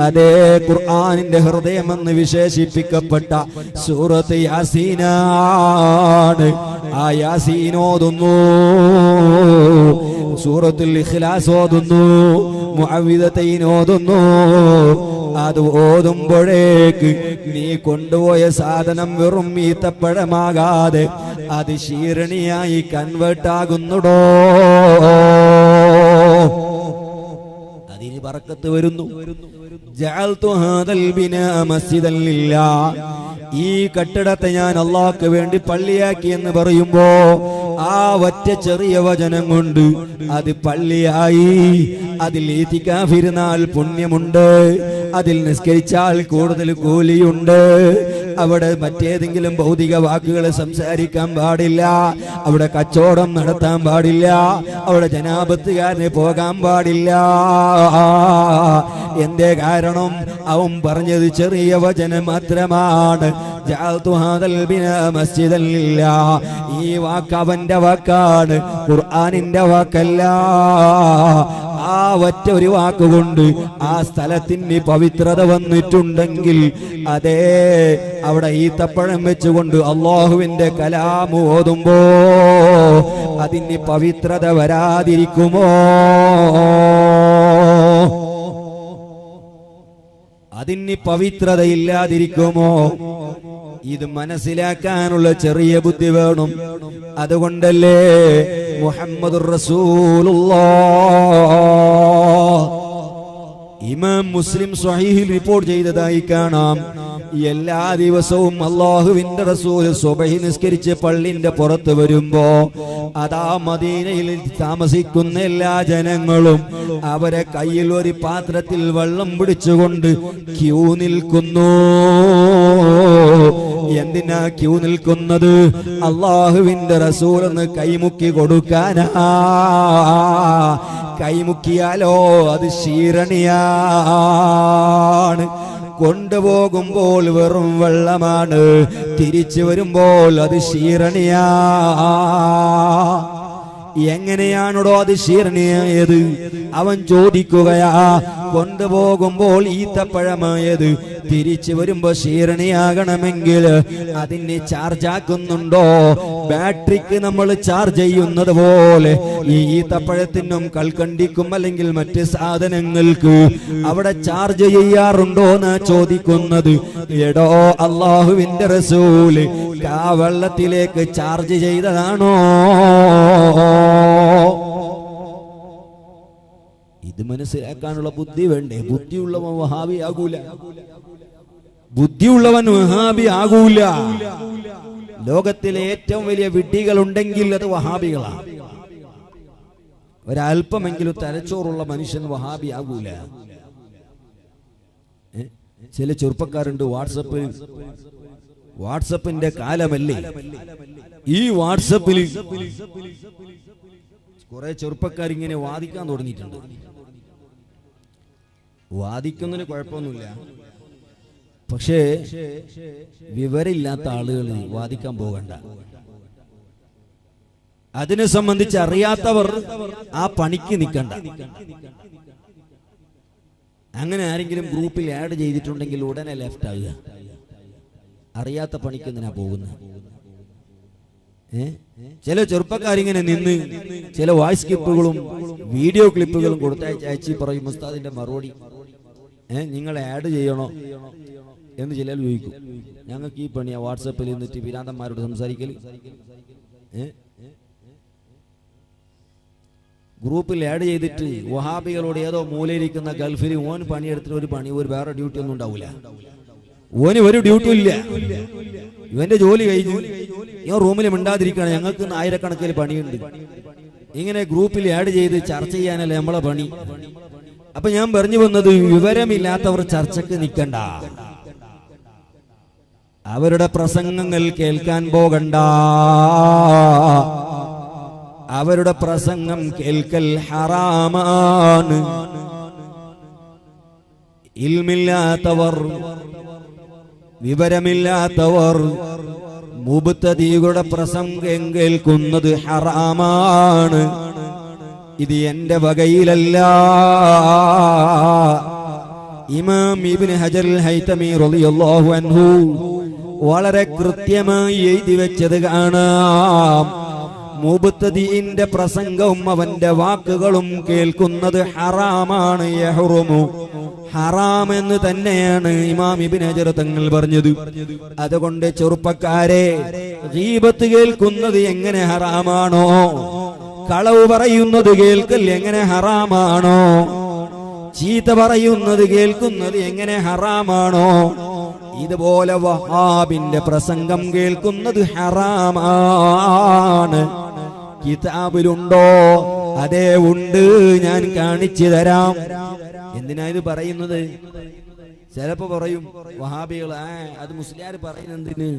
അതേ ഖുർആനിന്റെ ഹൃദയമെന്ന് വിശേഷിപ്പിക്കപ്പെട്ട സൂറത്ത് യാസീനാണ്. ആ യാസീൻ ഓതുന്നു, സൂറത്തുൽ ഇഖ്ലാസ് ഓതുന്നു, മുഅവ്വിദതൈൻ ഓതുന്നു. അത് ഓതുമ്പോഴേക്ക് നീ കൊണ്ടുപോയ സാധനം വെറും ഈത്തപ്പഴമാകാതെ അത് ശീരണിയായി കൺവേർട്ടാകുന്നുടോ. അതിന് ബറക്കത്ത് വരുന്നു. ജഅൽതു ഹാദൽ ബിനാ മസ്ജിദൻ ലില്ലാഹ്, ഈ കെട്ടിടത്തെ ഞാൻ അല്ലാഹുവിന് വേണ്ടി പള്ളിയാക്കി എന്ന് പറയുമ്പോ ആ ഒറ്റ ചെറിയ വചനം കൊണ്ട് അത് പള്ളിയായി. അതിൽ ഇത്തികാഫിരുന്നാൽ പുണ്യമുണ്ട്, അതിൽ നിസ്കരിച്ചാൽ കൂടുതൽ കൂലിയുണ്ട്. അവിടെ മറ്റേതെങ്കിലും ഭൗതിക വാക്കുകൾ സംസാരിക്കാൻ പാടില്ല, അവിടെ കച്ചവടം നടത്താൻ പാടില്ല, അവിടെ ജനാപത്തുകാരന് പോകാൻ പാടില്ല. എന്തേ കാരണം? അവൻ പറഞ്ഞത് ചെറിയ വചനം മാത്രമാണ്. ഈ വാക്ക് അവന്റെ വാക്കാണ്, ഖുർആനിന്റെ വാക്കല്ല. ആ ഒറ്റ ഒരു വാക്കുകൊണ്ട് ആ സ്ഥലത്തിന് പവിത്രത വന്നിട്ടുണ്ടെങ്കിൽ അതേ അവിടെ ഈത്തപ്പഴം വെച്ചുകൊണ്ട് അല്ലാഹുവിന്റെ കലാം ഓതുമ്പോ അതിന് പവിത്രത വരാതിരിക്കുമോ? അതിന് പവിത്രതയില്ലാതിരിക്കുമോ? ഇത് മനസ്സിലാക്കാനുള്ള ചെറിയ ബുദ്ധി വേണം. അതുകൊണ്ടല്ലേ മുഹമ്മദുർ റസൂലുള്ളാഹ് ഇമാം മുസ്ലിം സ്വഹീഹിൽ റിപ്പോർട്ട് ചെയ്തതായി കാണാം. എല്ലാ ദിവസവും അല്ലാഹുവിന്റെ റസൂൽ സുബഹി നിസ്കരിച്ച് പള്ളിന്റെ പുറത്ത് വരുമ്പോ അതാ മദീനയിൽ താമസിക്കുന്ന എല്ലാ ജനങ്ങളും അവരെ കയ്യിൽ ഒരു പാത്രത്തിൽ വെള്ളം പിടിച്ചുകൊണ്ട് ക്യൂ നിൽക്കുന്നു. എന്തിനാ ക്യൂ നിൽക്കുന്നത്? അല്ലാഹുവിന്റെ റസൂലിന് കൈമുക്കി കൊടുക്കാനാ. കൈമുക്കിയാലോ അത് ശീരണിയാണ്. കൊണ്ടുപോകുമ്പോൾ വെറും വെള്ളമാണ്, തിരിച്ചു വരുമ്പോൾ അത് ശീരണിയാ. എങ്ങനെയാണോ അത് ശീർണിയായത്? അവൻ ചോദിക്കുകയാ. കൊണ്ടുപോകുമ്പോൾ ഈത്തപ്പഴമായത് തിരിച്ചു വരുമ്പോ ശീർണിയാകണമെങ്കിൽ അതിനെ ചാർജ് ആക്കുന്നുണ്ടോ? ബാറ്ററിക്ക് നമ്മൾ ചാർജ് ചെയ്യുന്നത് പോലെ ഈ ഈത്തപ്പഴത്തിനും കൽക്കണ്ടിക്കും അല്ലെങ്കിൽ മറ്റ് സാധനങ്ങൾക്ക് അവിടെ ചാർജ് ചെയ്യാറുണ്ടോ എന്നാ ചോദിക്കുന്നത്. എടോ അല്ലാഹുവിന്റെ റസൂല് ആ വെള്ളത്തിലേക്ക് ചാർജ് ചെയ്തതാണോ? ഇത് മനസ്സിലാക്കാനുള്ള ബുദ്ധി വേണ്ടേ? ബുദ്ധിയുള്ളവൻ വഹാബി ആകൂല, ബുദ്ധിയുള്ളവൻ വഹാബി ആകൂല. ലോകത്തിലെ ഏറ്റവും വലിയ വിഡ്ഢികൾ ഉണ്ടെങ്കിൽ അത് വഹാബികളാണ്. ഒരല്പമെങ്കിലും തലച്ചോറുള്ള മനുഷ്യൻ വഹാബി ആകൂല. ചില ചെറുപ്പക്കാരുണ്ട് വാട്സപ്പിന്റെ കാലമല്ലേ ഈ വാട്സപ്പിൽ കുറെ ചെറുപ്പക്കാർ ഇങ്ങനെ വാദിക്കാൻ തുടങ്ങിയിട്ടുണ്ട്. വാദിക്കുന്നതിന് കുഴപ്പമൊന്നുമില്ല, പക്ഷേ വിവരമില്ലാത്ത ആളുകൾ വാദിക്കാൻ പോകണ്ട. അതിനെ സംബന്ധിച്ച് അറിയാത്തവർ ആ പണിക്ക് നിൽക്കണ്ട. അങ്ങനെ ആരെങ്കിലും ഗ്രൂപ്പിൽ ആഡ് ചെയ്തിട്ടുണ്ടെങ്കിൽ ഉടനെ ലെഫ്റ്റ് ആകുക. അറിയാത്ത പണിക്ക് എന്തിനാ പോകുന്നത്? ചില ചെറുപ്പക്കാരിങ്ങനെ നിന്ന് ചില വോയിസ് ക്ലിപ്പുകളും വീഡിയോ ക്ലിപ്പുകളും കൊടുത്തയച്ച് പറയും ഉസ്താദിന്റെ മറുപടി നിങ്ങൾ ആഡ് ചെയ്യണോ എന്ന് ചിലർ ചോദിക്കും. ഞങ്ങൾക്ക് ഈ പണിയാ വാട്സപ്പിൽ നിന്നിട്ട് വിരാന്തന്മാരോട് സംസാരിക്കൽ. ഗ്രൂപ്പിൽ ആഡ് ചെയ്തിട്ട് വഹാബികളോട് ഏതോ മൂലയിരിക്കുന്ന ഗൾഫിൽ ഓൻ പണിയെടുത്തിട്ട് ഒരു വേറെ ഡ്യൂട്ടി ഒന്നും ഉണ്ടാവില്ല. ഓന് ഒരു ഡ്യൂട്ടി ഇല്ല. ഇവന്റെ ജോലി കഴിഞ്ഞു ഇവൻ റൂമിൽ മിണ്ടാതിരിക്കുകയാണ്. ഞങ്ങൾക്ക് ആയിരക്കണക്കിന് പണിയുണ്ട്. ഇങ്ങനെ ഗ്രൂപ്പിൽ ആഡ് ചെയ്ത് ചർച്ച ചെയ്യാനല്ലേ നമ്മളെ പണി. അപ്പൊ ഞാൻ പറഞ്ഞു വന്നത്, വിവരമില്ലാത്തവർ ചർച്ചക്ക് നിൽക്കണ്ട, അവരുടെ പ്രസംഗങ്ങൾ കേൾക്കാൻ പോകണ്ട. അവരുടെ പ്രസംഗം കേൾക്കൽ ഹറാമാണ്. ഇൽമില്ലാത്തവർ, വിവരമില്ലാത്തവർ മുബ്തദികളുടെ പ്രസംഗം കേൾക്കുന്നത് ഹറാമാണ്. ഇത് എന്റെ വകയിലല്ല. ഇമാം ഇബ്നു ഹജർ അൽ ഹൈതമി റളിയല്ലാഹു അൻഹു വളരെ കൃത്യമായി എഴുതി വെച്ചത് കാണാം. മുബ്തദിഇന്റെ പ്രസംഗവും അവന്റെ വാക്കുകളും കേൾക്കുന്നത് ഹറാമാണ്. യഹ്റുമു, ഹറാം എന്ന് തന്നെയാണ് ഇമാം ഇബ്നു ഹജർ തങ്ങൾ പറഞ്ഞത്. അതുകൊണ്ട് ചെറുപ്പക്കാരെ, ഗീബത്ത് കേൾക്കുന്നത് എങ്ങനെ ഹറാമാണോ, കളവ് പറയുന്നത് കേൾക്കൽ എങ്ങനെ ഹറാമാണോ, ചീത്ത പറയുന്നത് കേൾക്കുന്നത് എങ്ങനെ ഹറാമാണോ, ഇതുപോലെ വഹാബിന്റെ പ്രസംഗം കേൾക്കുന്നത് ഹറാമാണ്. കിതാബിലുണ്ടോ? അതേ ഉണ്ട്, ഞാൻ കാണിച്ചു തരാം. എന്തിനാ ഇത് പറയുന്നത്? ചിലപ്പോ പറയും വഹാബികൾ, അത് മുസ്ലിയാർ പറയുന്നതിന്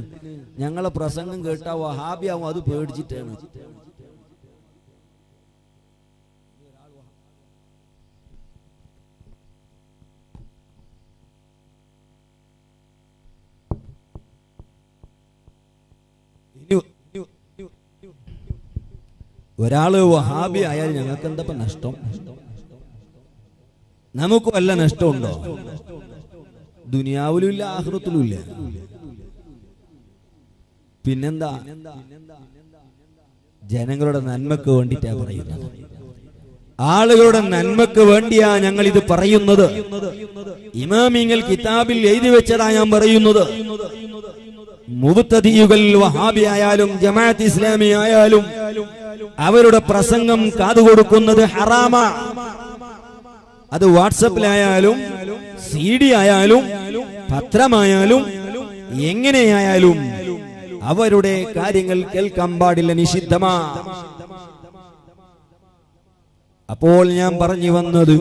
ഞങ്ങളെ പ്രസംഗം കേട്ടാ വഹാബിയാവും, അത് പേടിച്ചിട്ടാണ്. ഒരാള് വഹാബി ആയാൽ ഞങ്ങൾക്ക് എന്താ നഷ്ടം? നമുക്ക് വല്ല നഷ്ടമുണ്ടോ? ദുനിയാവിലും ഇല്ല, ആഖിറത്തിലും ഇല്ല. പിന്നെന്താ? ജനങ്ങളുടെ നന്മക്ക് വേണ്ടിയിട്ടാ പറയുന്നത്. ആളുകളുടെ നന്മക്ക് വേണ്ടിയാ ഞങ്ങൾ ഇത് പറയുന്നത്. ഇമാമിങ്ങൾ കിതാബിൽ എഴുതി വെച്ചതാ ഞാൻ പറയുന്നത്. മുബ്തദിയുകൾ വഹാബി ആയാലും ജമാഅത്ത് ഇസ്ലാമി ആയാലും അവരുടെ പ്രസംഗം കാതുകൊടുക്കുന്നത് ഹറാമാ. അത് വാട്സപ്പിലായാലും CD ആയാലും പത്രമായാലും എങ്ങനെയായാലും അവരുടെ കാര്യങ്ങൾ കേൾക്കാൻ പാടില്ല, നിഷിദ്ധമാ. അപ്പോൾ ഞാൻ പറഞ്ഞു വന്നത്,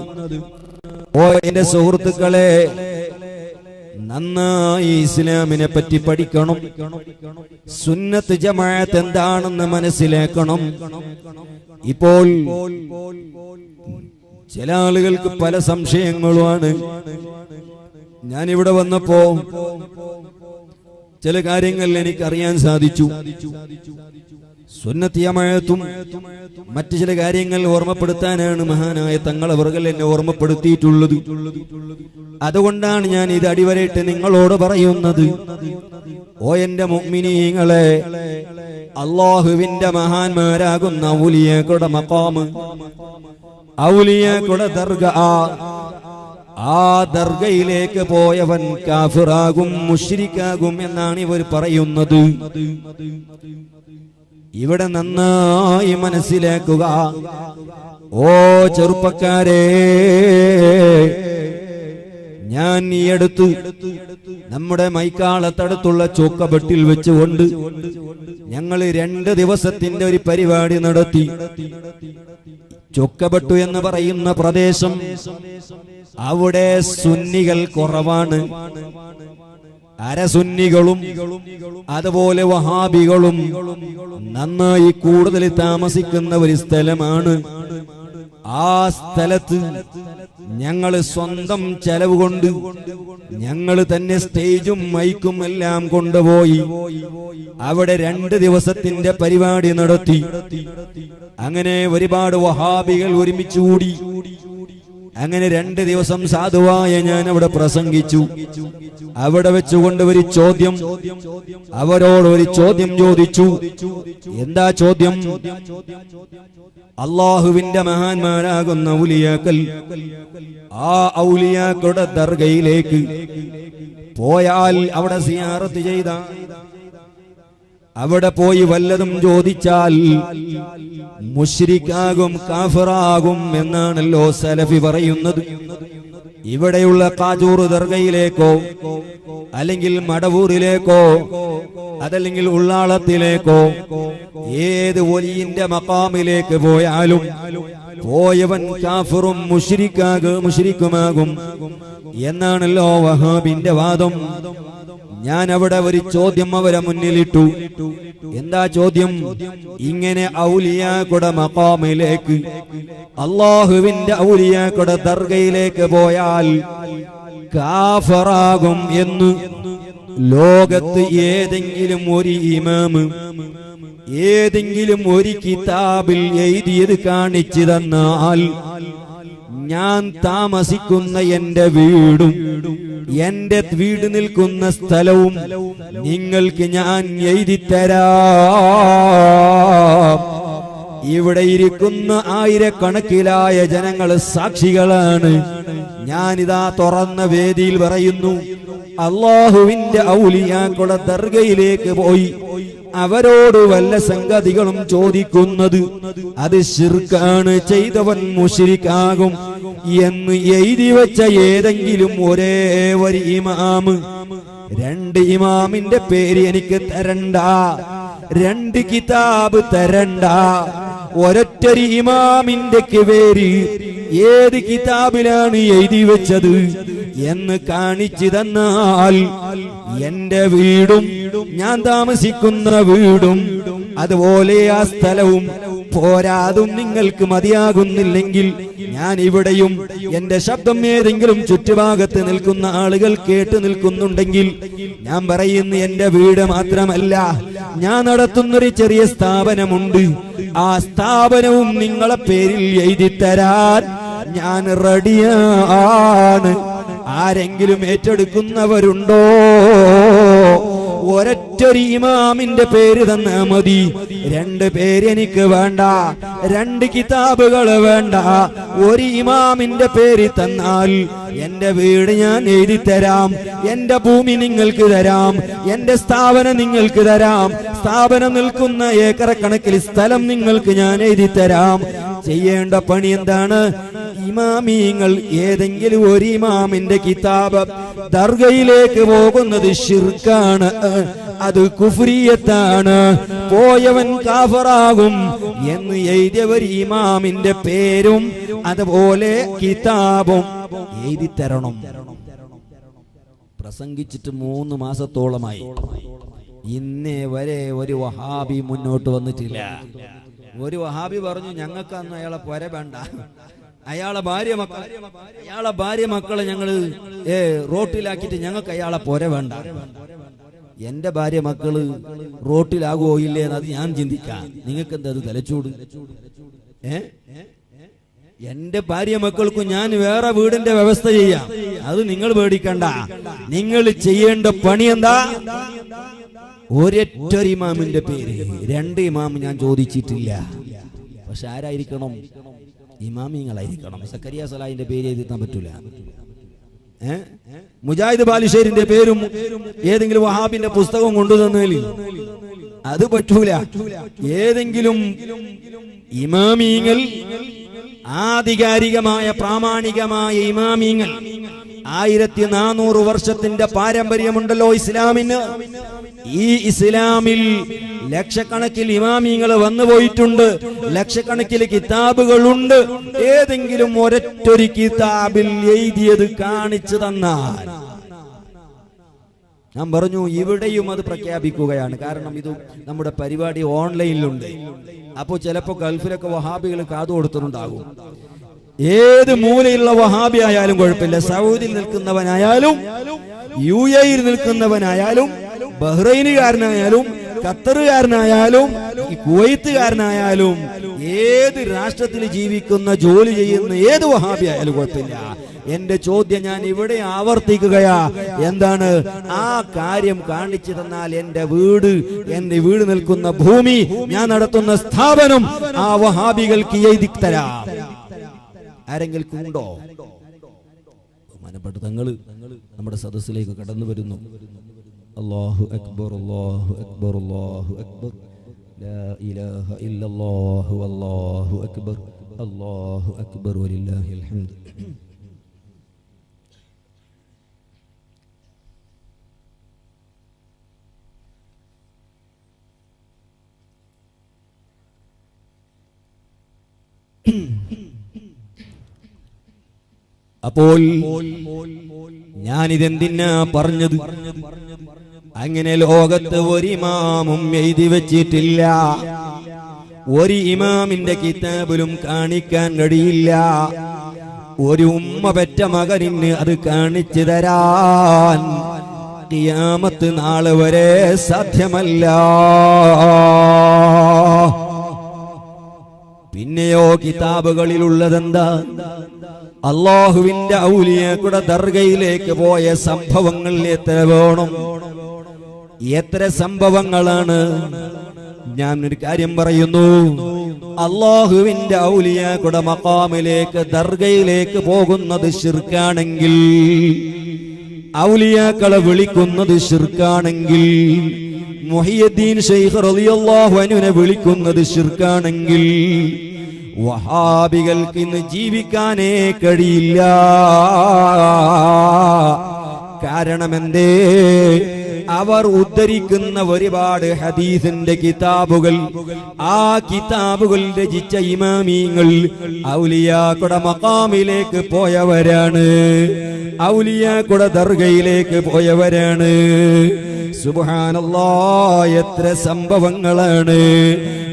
ഓ എന്റെ സുഹൃത്തുക്കളെ, നന്നായി ഇസ്ലാമിനെ പറ്റി പഠിക്കണം. സുന്നത്ത് ജമാഅത്ത് എന്താണെന്ന് മനസ്സിലാക്കണം. ഇപ്പോൾ ചില ആളുകൾക്ക് പല സംശയങ്ങളുമാണ്. ഞാനിവിടെ വന്നപ്പോ ചില കാര്യങ്ങൾ എനിക്കറിയാൻ സാധിച്ചു. സുന്നത്ത് ജമാഅത്തും മറ്റു ചില കാര്യങ്ങൾ ഓർമ്മപ്പെടുത്താനാണ് മഹാനായ തങ്ങളവർകൾ എന്നെ ഓർമ്മപ്പെടുത്തിയിട്ടുള്ളത്. അതുകൊണ്ടാണ് ഞാൻ ഇത് അടിവരയിട്ട് നിങ്ങളോട് പറയുന്നത്. ഓ എന്റെ മുഅ്മിനീങ്ങളെ, അല്ലാഹുവിന്റെ മഹാന്മാരാകുന്ന ഔലിയാക്കളുടെ മഖാമ്, ഔലിയാക്കളുടെ ദർഗ, ആ ദർഗയിലേക്ക് പോയവൻ കാഫിറാകും, മുശ്രിക്കാകും എന്നാണ് ഇവർ പറയുന്നത്. ഇവിടെ നന്നായി മനസ്സിലാക്കുക. ഓ ചെറുപ്പക്കാരെ, ഞാൻ ഈ അടുത്ത് നമ്മുടെ മൈക്കാളത്തടുത്തുള്ള ചോക്കബട്ടിൽ വെച്ചുകൊണ്ട് ഞങ്ങൾ 2 ദിവസത്തിന്റെ ഒരു പരിപാടി നടത്തി. ചൊക്കബട്ടു എന്ന് പറയുന്ന പ്രദേശം, അവിടെ സുന്നികൾ കുറവാണ്. അരസുന്നികളും അതുപോലെ വഹാബികളും നന്നായി കൂടുതൽ താമസിക്കുന്ന ഒരു സ്ഥലമാണ്. ആ സ്ഥലത്ത് ഞങ്ങൾ സ്വന്തം ചെലവ് കൊണ്ട് ഞങ്ങൾ തന്നെ സ്റ്റേജും മൈക്കും എല്ലാം കൊണ്ടുപോയി അവിടെ 2 ദിവസത്തിന്റെ പരിപാടി നടത്തി. അങ്ങനെ ഒരുപാട് വഹാബികൾ ഒരുമിച്ച് കൂടി. അങ്ങനെ 2 ദിവസം സാധുവായ ഞാൻ അവിടെ പ്രസംഗിച്ചു. അവിടെ വെച്ചുകൊണ്ട് ഒരു ചോദ്യം, അവരോട് ഒരു ചോദ്യം ചോദിച്ചു. എന്താ ചോദ്യം? അള്ളാഹുവിന്റെ മഹാന്മാരാകുന്ന ഔലിയാക്കൾ, ആ ഔലിയാക്കളുടെ ദർഗയിലേക്ക് പോയാൽ, അവിടെ സിയാറത്ത് ചെയ്ത, അവിടെ പോയി വല്ലതും ചോദിച്ചാൽ മുശ്രിക്കാകും, കാഫിറാകും എന്നാണല്ലോ സലഫി പറയുന്നത്. ഇവിടെയുള്ള കാജൂർ ദർഗയിലേക്കോ അല്ലെങ്കിൽ മടവൂരിലേക്കോ അതല്ലെങ്കിൽ ഉള്ളാളത്തിലേക്കോ ഏത് വലിയന്റെ മഖാമിലേക്ക് പോയാലും പോയവൻ കാഫിറും മുശ്രിക്കുമാകും എന്നാണല്ലോ വഹാബിന്റെ വാദം. ഞാൻ അവിടെ ഒരു ചോദ്യം അവരെ മുന്നിലിട്ടു. എന്താ ചോദ്യം? ഇങ്ങനെ ഔലിയാക്കളുടെ മഖാമിലേക്ക്, അള്ളാഹുവിന്റെ ഔലിയാക്കളുടെ ദർഗയിലേക്ക് പോയാൽ കാഫിറാകും എന്ന് ലോകത്ത് ഏതെങ്കിലും ഒരു ഇമാം ഏതെങ്കിലും ഒരു കിതാബിൽ എഴുതിയത് കാണിച്ചു തന്നാൽ, ഞാൻ താമസിക്കുന്ന എന്റെ വീടും എന്റെ വീട് നിൽക്കുന്ന സ്ഥലവും നിങ്ങൾക്ക് ഞാൻ എഴുതിത്തരാം. ഇവിടെ ഇരിക്കുന്ന ആയിരക്കണക്കിലായ ജനങ്ങൾ സാക്ഷികളാണ്. ഞാനിതാ തുറന്ന വേദിയിൽ പറയുന്നു, അള്ളാഹുവിന്റെ ഔലിയാക്കളുടെ ദർഗയിലേക്ക് പോയി അവരോട് വല്ല സംഗതികളും ചോദിക്കുന്നത് അത് ശിർക്കാണ്, ചെയ്തവൻ മുശ്രിക്കാകും എന്ന് എഴുതി വെച്ച ഏതെങ്കിലും ഒരേ ഒരു ഇമാം, 2 ഇമാമിന്റെ പേര് എനിക്ക് തരണ്ട, 2 കിതാബ് തരണ്ട, ഒരൊറ്റൊരു ഇമാമിന്റെ പേര് ഏത് കിതാബിലാണ് എഴുതി വെച്ചത് എന്ന് കാണിച്ചു തന്നാൽ, എന്റെ വീടും ഞാൻ താമസിക്കുന്ന വീടും അതുപോലെ ആ സ്ഥലവും പോരാതും നിങ്ങൾക്ക് മതിയാകുന്നില്ലെങ്കിൽ, ഞാൻ ഇവിടെയും എന്റെ ശബ്ദം ഏതെങ്കിലും ചുറ്റുഭാഗത്ത് നിൽക്കുന്ന ആളുകൾ കേട്ടു നിൽക്കുന്നുണ്ടെങ്കിൽ, ഞാൻ പറയുന്നു എന്റെ വീട് മാത്രമല്ല, ഞാൻ നടത്തുന്നൊരു ചെറിയ സ്ഥാപനമുണ്ട്, ആ സ്ഥാപനവും നിങ്ങളെ പേരിൽ എഴുതിത്തരാൻ ഞാൻ റെഡിയാണ്. ആരെങ്കിലും ഏറ്റെടുക്കുന്നവരുണ്ടോ? ഒരൊറ്റൊരു ഇമാമിന്റെ പേര് തന്നാ മതി. 2 പേര് എനിക്ക് വേണ്ട, 2 കിതാബുകൾ വേണ്ട, ഒരു ഇമാമിന്റെ പേര് തന്നാൽ എന്റെ വീട് ഞാൻ എഴുതി തരാം, എന്റെ ഭൂമി നിങ്ങൾക്ക് തരാം, എന്റെ സ്ഥാപനം നിങ്ങൾക്ക് തരാം, സ്ഥാപനം നിൽക്കുന്ന ഏക്കറക്കണക്കിൽ സ്ഥലം നിങ്ങൾക്ക് ഞാൻ എഴുതി തരാം. ചെയ്യേണ്ട പണി എന്താണ്? ഇമാമിങ്ങൾ ഏതെങ്കിലും ഒരു ഇമാമിന്റെ കിതാബ് ദർഗയിലേക്ക് പോകുന്നത് ശിർക്കാണ്, അത് കുഫ്രിയത്താണ്, പോയവൻ കാഫിറാകും എന്ന് എഴുതിയവർ ഇമാമിന്റെ പേരും അതുപോലെ കിതാബും എഴുതി തരണം. പ്രസംഗിച്ചിട്ട് 3 മാസത്തോളമായി. ഇന്നേ വരെ ഒരു വഹാബി മുന്നോട്ട് വന്നിട്ടില്ല. ഒരു വഹാബി പറഞ്ഞു, ഞങ്ങൾക്ക് അന്ന് അയാളെ പോര വേണ്ട, അയാളെ ഭാര്യ മക്കളെ ഞങ്ങള് റോട്ടിലാക്കിയിട്ട് ഞങ്ങൾക്ക് അയാളെ പോര വേണ്ട. എന്റെ ഭാര്യ മക്കള് റോട്ടിലാകുമോ ഇല്ലേ അത് ഞാൻ ചിന്തിക്കാം, നിങ്ങൾക്ക് എന്താ അത് തലച്ചൂട്? എന്റെ ഭാര്യ മക്കൾക്കും ഞാൻ വേറെ വീടിന്റെ വ്യവസ്ഥ ചെയ്യാം, അത് നിങ്ങൾ പേടിക്കണ്ട. നിങ്ങൾ ചെയ്യേണ്ട പണി എന്താ? ഒരൊറ്റൊരു ഇമാമിന്റെ പേര്, 2 ഇമാം ഞാൻ ചോദിച്ചിട്ടില്ല. പക്ഷെ ആരായിരിക്കണം? ഇമാമിങ്ങളായിരിക്കണം. സക്കരിയ സലാഹിന്റെ പേര് എഴുതാൻ പറ്റൂല. മുജാഹിദ് ബാലുശ്ശേരിന്റെ പേരും ഏതെങ്കിലും വഹാബിന്റെ പുസ്തകം കൊണ്ടുതന്നേൽ അത് പറ്റൂല. ഏതെങ്കിലും ഇമാമിങ്ങൾ, ആധികാരികമായ പ്രാമാണികമായ ഇമാമിങ്ങൾ, 1400 വർഷത്തിന്റെ പാരമ്പര്യമുണ്ടല്ലോ ഇസ്ലാമിന്. ഈ ഇസ്ലാമിൽ ലക്ഷക്കണക്കിൽ ഇമാമിങ്ങൾ വന്നുപോയിട്ടുണ്ട്, ലക്ഷക്കണക്കിൽ കിതാബുകളുണ്ട്. ഏതെങ്കിലും ഒരൊറ്റൊരു കിതാബിൽ എഴുതിയത് കാണിച്ചു തന്നാൽ, ഞാൻ പറഞ്ഞു ഇവിടെയും അത് പ്രഖ്യാപിക്കുകയാണ്. കാരണം ഇത് നമ്മുടെ പരിപാടി ഓൺലൈനിലുണ്ട്. അപ്പോൾ ചിലപ്പോൾ ഗൾഫിലൊക്കെ വഹാബികൾ കാതു കൊടുത്തിട്ടുണ്ടാകും. ഏത് മൂലയിലുള്ള വഹാബി ആയാലും കുഴപ്പമില്ല, സൗദിയിൽ നിൽക്കുന്നവനായാലും UAE നിൽക്കുന്നവനായാലും ബഹ്റൈനുകാരനായാലും ഖത്തറുകാരനായാലും കുവൈത്തുകാരനായാലും ഏത് രാഷ്ട്രത്തിൽ ജീവിക്കുന്ന ജോലി ചെയ്യുന്ന ഏത് വഹാബി ആയാലും കുഴപ്പമില്ല. എന്റെ ചോദ്യം ഞാൻ ഇവിടെ ആവർത്തിക്കുകയാ. എന്താണ് ആ കാര്യം കാണിച്ചു തന്നാൽ എന്റെ വീട് നിൽക്കുന്ന ഭൂമി, ഞാൻ നടത്തുന്ന സ്ഥാപനം ആ വഹാബികൾക്ക് എഴുതി തരാം. ആരെങ്കിലും ഉണ്ടോ? ബഹുമാനപ്പെട്ട തങ്ങള് നമ്മുടെ സദസ്സിലേക്ക് കടന്നു വരുന്നു. അല്ലാഹു അക്ബർ, അല്ലാഹു അക്ബർ, അല്ലാഹു അക്ബർ, ലാ ഇലാഹ ഇല്ലല്ലാഹു വല്ലാഹു അക്ബർ, അല്ലാഹു അക്ബർ വലില്ലാഹിൽ ഹംദ്. അപ്പോൾ ഞാനിതെന്തിനാ പറഞ്ഞത്? അങ്ങനെ ലോകത്ത് ഒരു ഇമാമും എഴുതി വെച്ചിട്ടില്ല, ഒരു ഇമാമിന്റെ കിതാബിലും കാണിക്കാൻ കഴിയില്ല. ഒരു ഉമ്മ പെറ്റ മകനിന് അത് കാണിച്ചു തരാൻ ഖിയാമത്ത് നാൾ വരെ സാധ്യമല്ല. പിന്നെയോ കിതാബുകളിലുള്ളതെന്താ? അല്ലാഹുവിന്റെ ഔലിയാക്കളുടെ ദർഗയിലേക്ക് പോയ സംഭവങ്ങൾ എത്ര വേണം? എത്ര സംഭവങ്ങളാണ്? ഞാൻ ഒരു കാര്യം പറയുന്നു. അല്ലാഹുവിന്റെ ഔലിയാക്കളുടെ മഖാമിലേക്ക് ദർഗയിലേക്ക് പോകുന്നത് ശിർക്കാണെങ്കിൽ, ഔലിയാക്കളെ വിളിക്കുന്നത് ശിർക്കാണെങ്കിൽ, മുഹിയുദ്ദീൻ ശൈഖ് റളിയല്ലാഹു അൻഹുവിനെ വിളിക്കുന്നത് ശിർക്കാണെങ്കിൽ, വഹാബികൾക്ക് ഇന്ന് ജീവിക്കാനേ കഴിയില്ല. കാരണമെന്തേ? അവർ ഉദ്ധരിക്കുന്ന ഒരുപാട് ഹദീസിന്റെ കിതാബുകൾ, ആ കിതാബുകൾ രചിച്ച ഇമാമീങ്ങൾ ഔലിയാക്കളുടെ മഖാമിലേക്ക് പോയവരാണ്, ഔലിയാക്കളുടെ ദർഗയിലേക്ക് പോയവരാണ്. സുബ്ഹാനല്ലാഹ്, എത്ര സംഭവങ്ങളാണ്!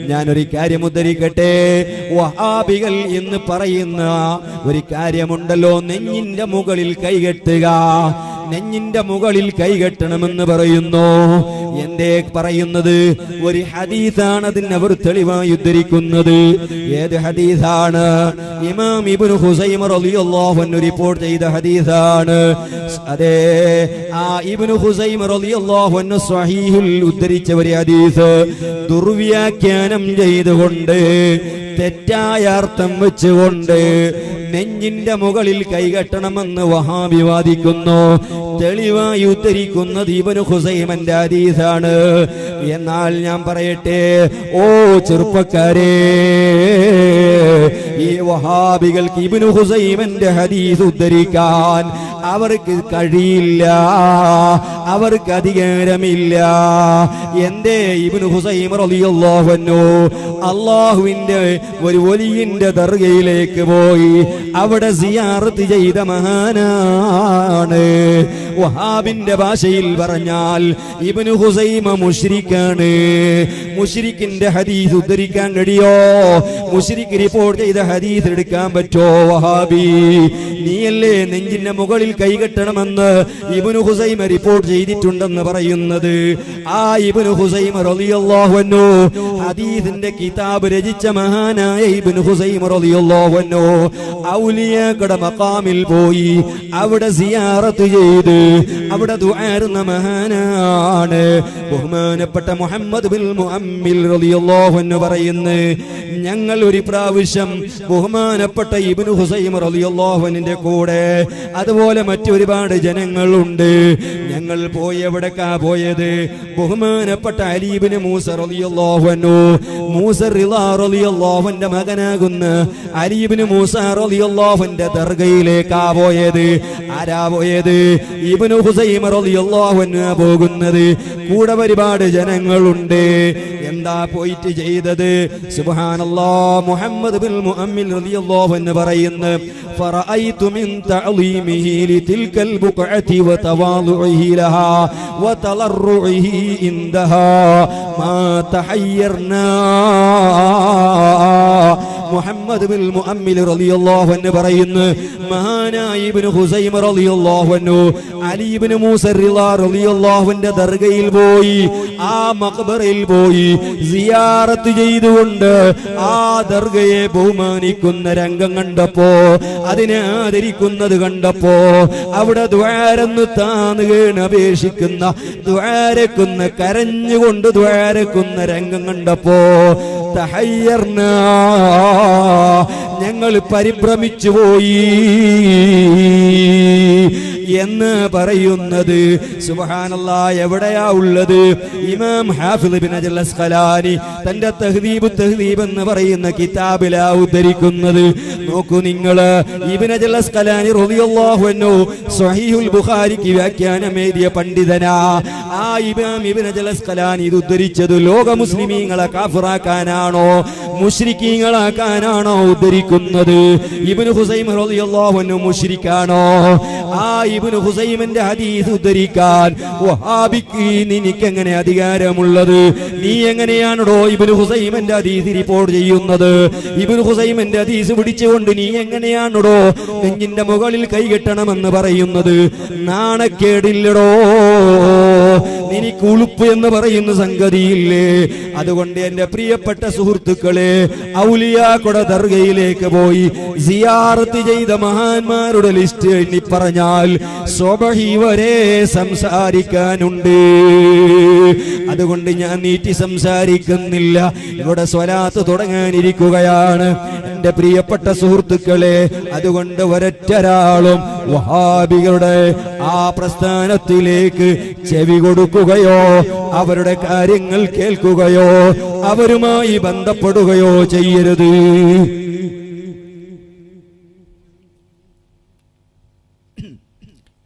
ഞാനൊരു കാര്യം ഉദ്ധരിക്കട്ടെ. വഹാബികൾ എന്ന് പറയുന്ന ഒരു കാര്യമുണ്ടല്ലോ, നെഞ്ഞിന്റെ മുകളിൽ കൈകെട്ടുക, നെഞ്ഞിന്റെ മുകളിൽ കൈകെട്ടണമെന്ന് പറയുന്നു. എന്തേ പറയുന്നത്? ഒരു ഹദീസാണ് അതിന് അവർ തെളിവായി ഉദ്ധരിക്കുന്നത്. ഏത് ഹദീസാണ്? ഇമാം ഇബ്നു ഖുസൈമ റളിയല്ലാഹു അൻഹു റിപ്പോർട്ട് ചെയ്ത ഹദീസാണ്. അതേ, ആ ഇബ്നു ഖുസൈമ റളിയല്ലാഹു അൻഹു സ്വഹീഹുൽ ഉദ്ധരിച്ച ഒരു ഹദീസ് ദുർവ്യാഖ്യാനം ചെയ്തുകൊണ്ട്, തെറ്റായ അർത്ഥം വെച്ചുകൊണ്ട് നെഞ്ഞിന്റെ മുകളിൽ കൈകെട്ടണമെന്ന് വഹാബി വാദിക്കുന്നു. തെളിവായി ഉദ്ധരിക്കുന്നത് ഇബ്നു ഖുസൈമന്റെ ഹദീസാണ്. എന്നാൽ ഞാൻ പറയട്ടെ, ഓ ചെറുപ്പക്കാരെ, ഈ വഹാബികൾക്ക് ഇബ്നു ഖുസൈമന്റെ ഹദീസ് ഉദ്ധരിക്കാൻ അവർക്ക് കഴിയില്ല, അവർക്ക് അധികാരമില്ല. എന്തേ? ഇബ്നു ഖുസൈമ റളിയല്ലാഹു അൻഹു അല്ലാഹുവിന്റെ ഒരു വലിയന്റെ ദർഗയിലേക്ക് പോയി അവിടെ സിയാറത്ത് ചെയ്ത മഹാനാണ്. വഹാബിന്റെ ഭാഷയിൽ പറഞ്ഞാൽ ഇബ്നു ഖുസൈമ മുശ്രിക്കാണ്. മുശ്രിക്കിന്റെ ഹദീസ് ഉദ്ധരിക്കാൻ കഴിയോ? മുശ്രിക്ക് റിപ്പോർട്ട് ചെയ്ത ഹദീസ് എടുക്കാൻ പറ്റോ? വഹാബി, നീയല്ലേ നെഞ്ചിന്റെ മുകളിൽ കൈകെട്ടണമെന്ന് ഇബ്നു ഖുസൈമ റിപ്പോർട്ട് ചെയ്തിട്ടുണ്ടെന്ന് പറയുന്നത്? ആ ഇബ്നു ഖുസൈമ റളിയല്ലാഹു അൻഹു ഹദീസിന്റെ കിതാബ് രചിച്ച മഹാനായ ഇബ്നു ഖുസൈമ റളിയല്ലാഹു അൻഹു ഔലിയാക്കളുടെ മഖാമിൽ പോയി അവിടെ സിയാറത്ത് ചെയ്ത് അവിടെ ദുആറുന്ന മഹാനാണ്. ബഹുമാനപ്പെട്ട മുഹമ്മദ് ബിൻ മുഅമ്മിൽ റളിയല്ലാഹു അൻഹു പറയുന്നു, ഞങ്ങൾ ഒരു പ്രാവശ്യം ബഹുമാനപ്പെട്ട ഇബ്നു ഖുസൈമ റളിയല്ലാഹു അൻഹുവിന്റെ കൂടെ, അതുപോലെ മറ്റൊരുപാട് ജനങ്ങളുണ്ട്, ഞങ്ങൾ പോയി എവിടേക്കാ പോയത്? ബഹുമാനപ്പെട്ട അലി ഇബ്നു മൂസ റളിയല്ലാഹു അൻഹു, മൂസ റിളാ റളിയല്ലാഹു അൻഹുവിന്റെ മകനാകുന്ന അലി ഇബ്നു മൂസ റളിയല്ലാഹു അൻഹുവിന്റെ ദർഗയിലേക്കാ പോയത്. ആരാ പോയത്? ഇബ്നു ഖുസൈമ റളിയല്ലാഹു അൻഹു പോകുന്നത്. കൂടെ ഒരുപാട് ജനങ്ങളുണ്ട്. എന്താ പോയിട്ട് ചെയ്തത്? സുബ്ഹാനല്ലാഹ്, മുഹമ്മദ് ബിൻ മുഅമ്മിൽ റളിയല്ലാഹു അൻഹു പറയുന്നു, ഫറഅയ്തു മിൻ തഅളീമിഹി ലിതിൽകൽ ബുഖഅതി വതവാളുഇഹി ലഹാ വതലറുഇഹി ഇൻദഹാ മാ തഹയ്യർനാ മുഹമ്മദ് ബിൻ മുഅമ്മിൽ റളിയല്ലാഹു അൻഹു പറയുന്നു, മഹാനായ ഇബ്നു ഹുസൈമ റളിയല്ലാഹു അൻഹു അലി ഇബ്നു മൂസ റിളാ റളിയല്ലാഹുവിന്റെ ദർഗയിൽ പോയി, ആ മഖബറയിൽ പോയി സിയാറത്ത് ചെയ്തുകൊണ്ട് ആ ദർഗയെ ബഹുമാനിക്കുന്ന രംഗം കണ്ടപ്പോ, അതിനെ ആദരിക്കുന്നത് കണ്ടപ്പോ, അവിടെ ദ്വാരന്ന് താന്ന് വീണ് അപേക്ഷിക്കുന്ന, ദ്വാരക്കുന്ന, കരഞ്ഞുകൊണ്ട് ദ്വാരക്കുന്ന രംഗം കണ്ടപ്പോ തഹയ്യർന, ഞങ്ങൾ പരിഭ്രമിച്ചു പോയി എന്ന് പറയുന്നത് സുബ്ഹാനല്ലാഹ് എവിടെയാ ഉള്ളത്? ഇമാം ഹാഫിദ് ഇബ്നു ഹജർ അസ്ഖലാനി തന്റെ തഹ്ദീബ് എന്ന് പറയുന്ന കിതാബിലാ ഉദ്ധരിക്കുന്നത്. നോക്കൂ നിങ്ങൾ, ഇബ്നു ഹജർ അസ്ഖലാനി റളിയല്ലാഹു അൻഹു സ്വഹീഹുൽ ബുഖാരിക്ക് വ്യാഖ്യാനം എഴുതിയ പണ്ഡിതനാ. ആ ഇമാം ഇബ്നു ഹജർ അസ്ഖലാനി ഇത് ഉദ്ധരിച്ചത് ലോക മുസ്ലിമീങ്ങളെ കാഫിറാക്കാനാണോ മുശ്രിക്കീങ്ങളാക്കാനാണോ ഉദ്ധരിക്കുന്നത്? ഇബ്നു ഹുസൈമ റളിയല്ലാഹു അൻഹു മുശ്രിക്കാണോ? ആ ഇബ്നു ഹുസൈമിന്റെ ഹദീസ് ഉദ്ധരിക്കാൻ വഹാബിക്ക് നിനക്ക് എങ്ങനെ അധികാരമുള്ളത്? നീ എങ്ങനെയാണോ ഇബ്നു ഹുസൈമിന്റെ ഹദീസ് റിപ്പോർട്ട് ചെയ്യുന്നത്? ഇബ്നു ഹുസൈമിന്റെ ഹദീസ് പിടിച്ചുകൊണ്ട് നീ എങ്ങനെയാണോ നെഞ്ചിന്റെ മുകളിൽ കൈകെട്ടണമെന്ന് പറയുന്നത്? നാണക്കേടില്ലടോ, നിനക്ക് ഉളുപ്പ് എന്ന് പറയുന്ന സംഗതിയില്ലേ? അതുകൊണ്ട് എന്റെ പ്രിയപ്പെട്ട സുഹൃത്തുക്കളെ, ഔലിയാക്കളുടെ ദർഗയിലേക്ക് പോയി സിയാറത്ത് ചെയ്ത മഹാന്മാരുടെ ലിസ്റ്റ് എണ്ണി പറഞ്ഞാൽ സ്വബഹി വരെ സംസാരിക്കാനുണ്ട്. അതുകൊണ്ട് ഞാൻ നീട്ടി സംസാരിക്കുന്നില്ല, ഇവിടെ സ്വലാത്ത് തുടങ്ങാനിരിക്കുകയാണ് എന്റെ പ്രിയപ്പെട്ട സുഹൃത്തുക്കളെ. അതുകൊണ്ട് ഒരൊറ്റൊരാളും വഹാബികളുടെ ആ പ്രസ്ഥാനത്തിലേക്ക് ചെവി കൊടുക്കുകയോ അവരുടെ കാര്യങ്ങൾ കേൾക്കുകയോ അവരുമായി ബന്ധപ്പെടുകയോ ചെയ്യരുത്.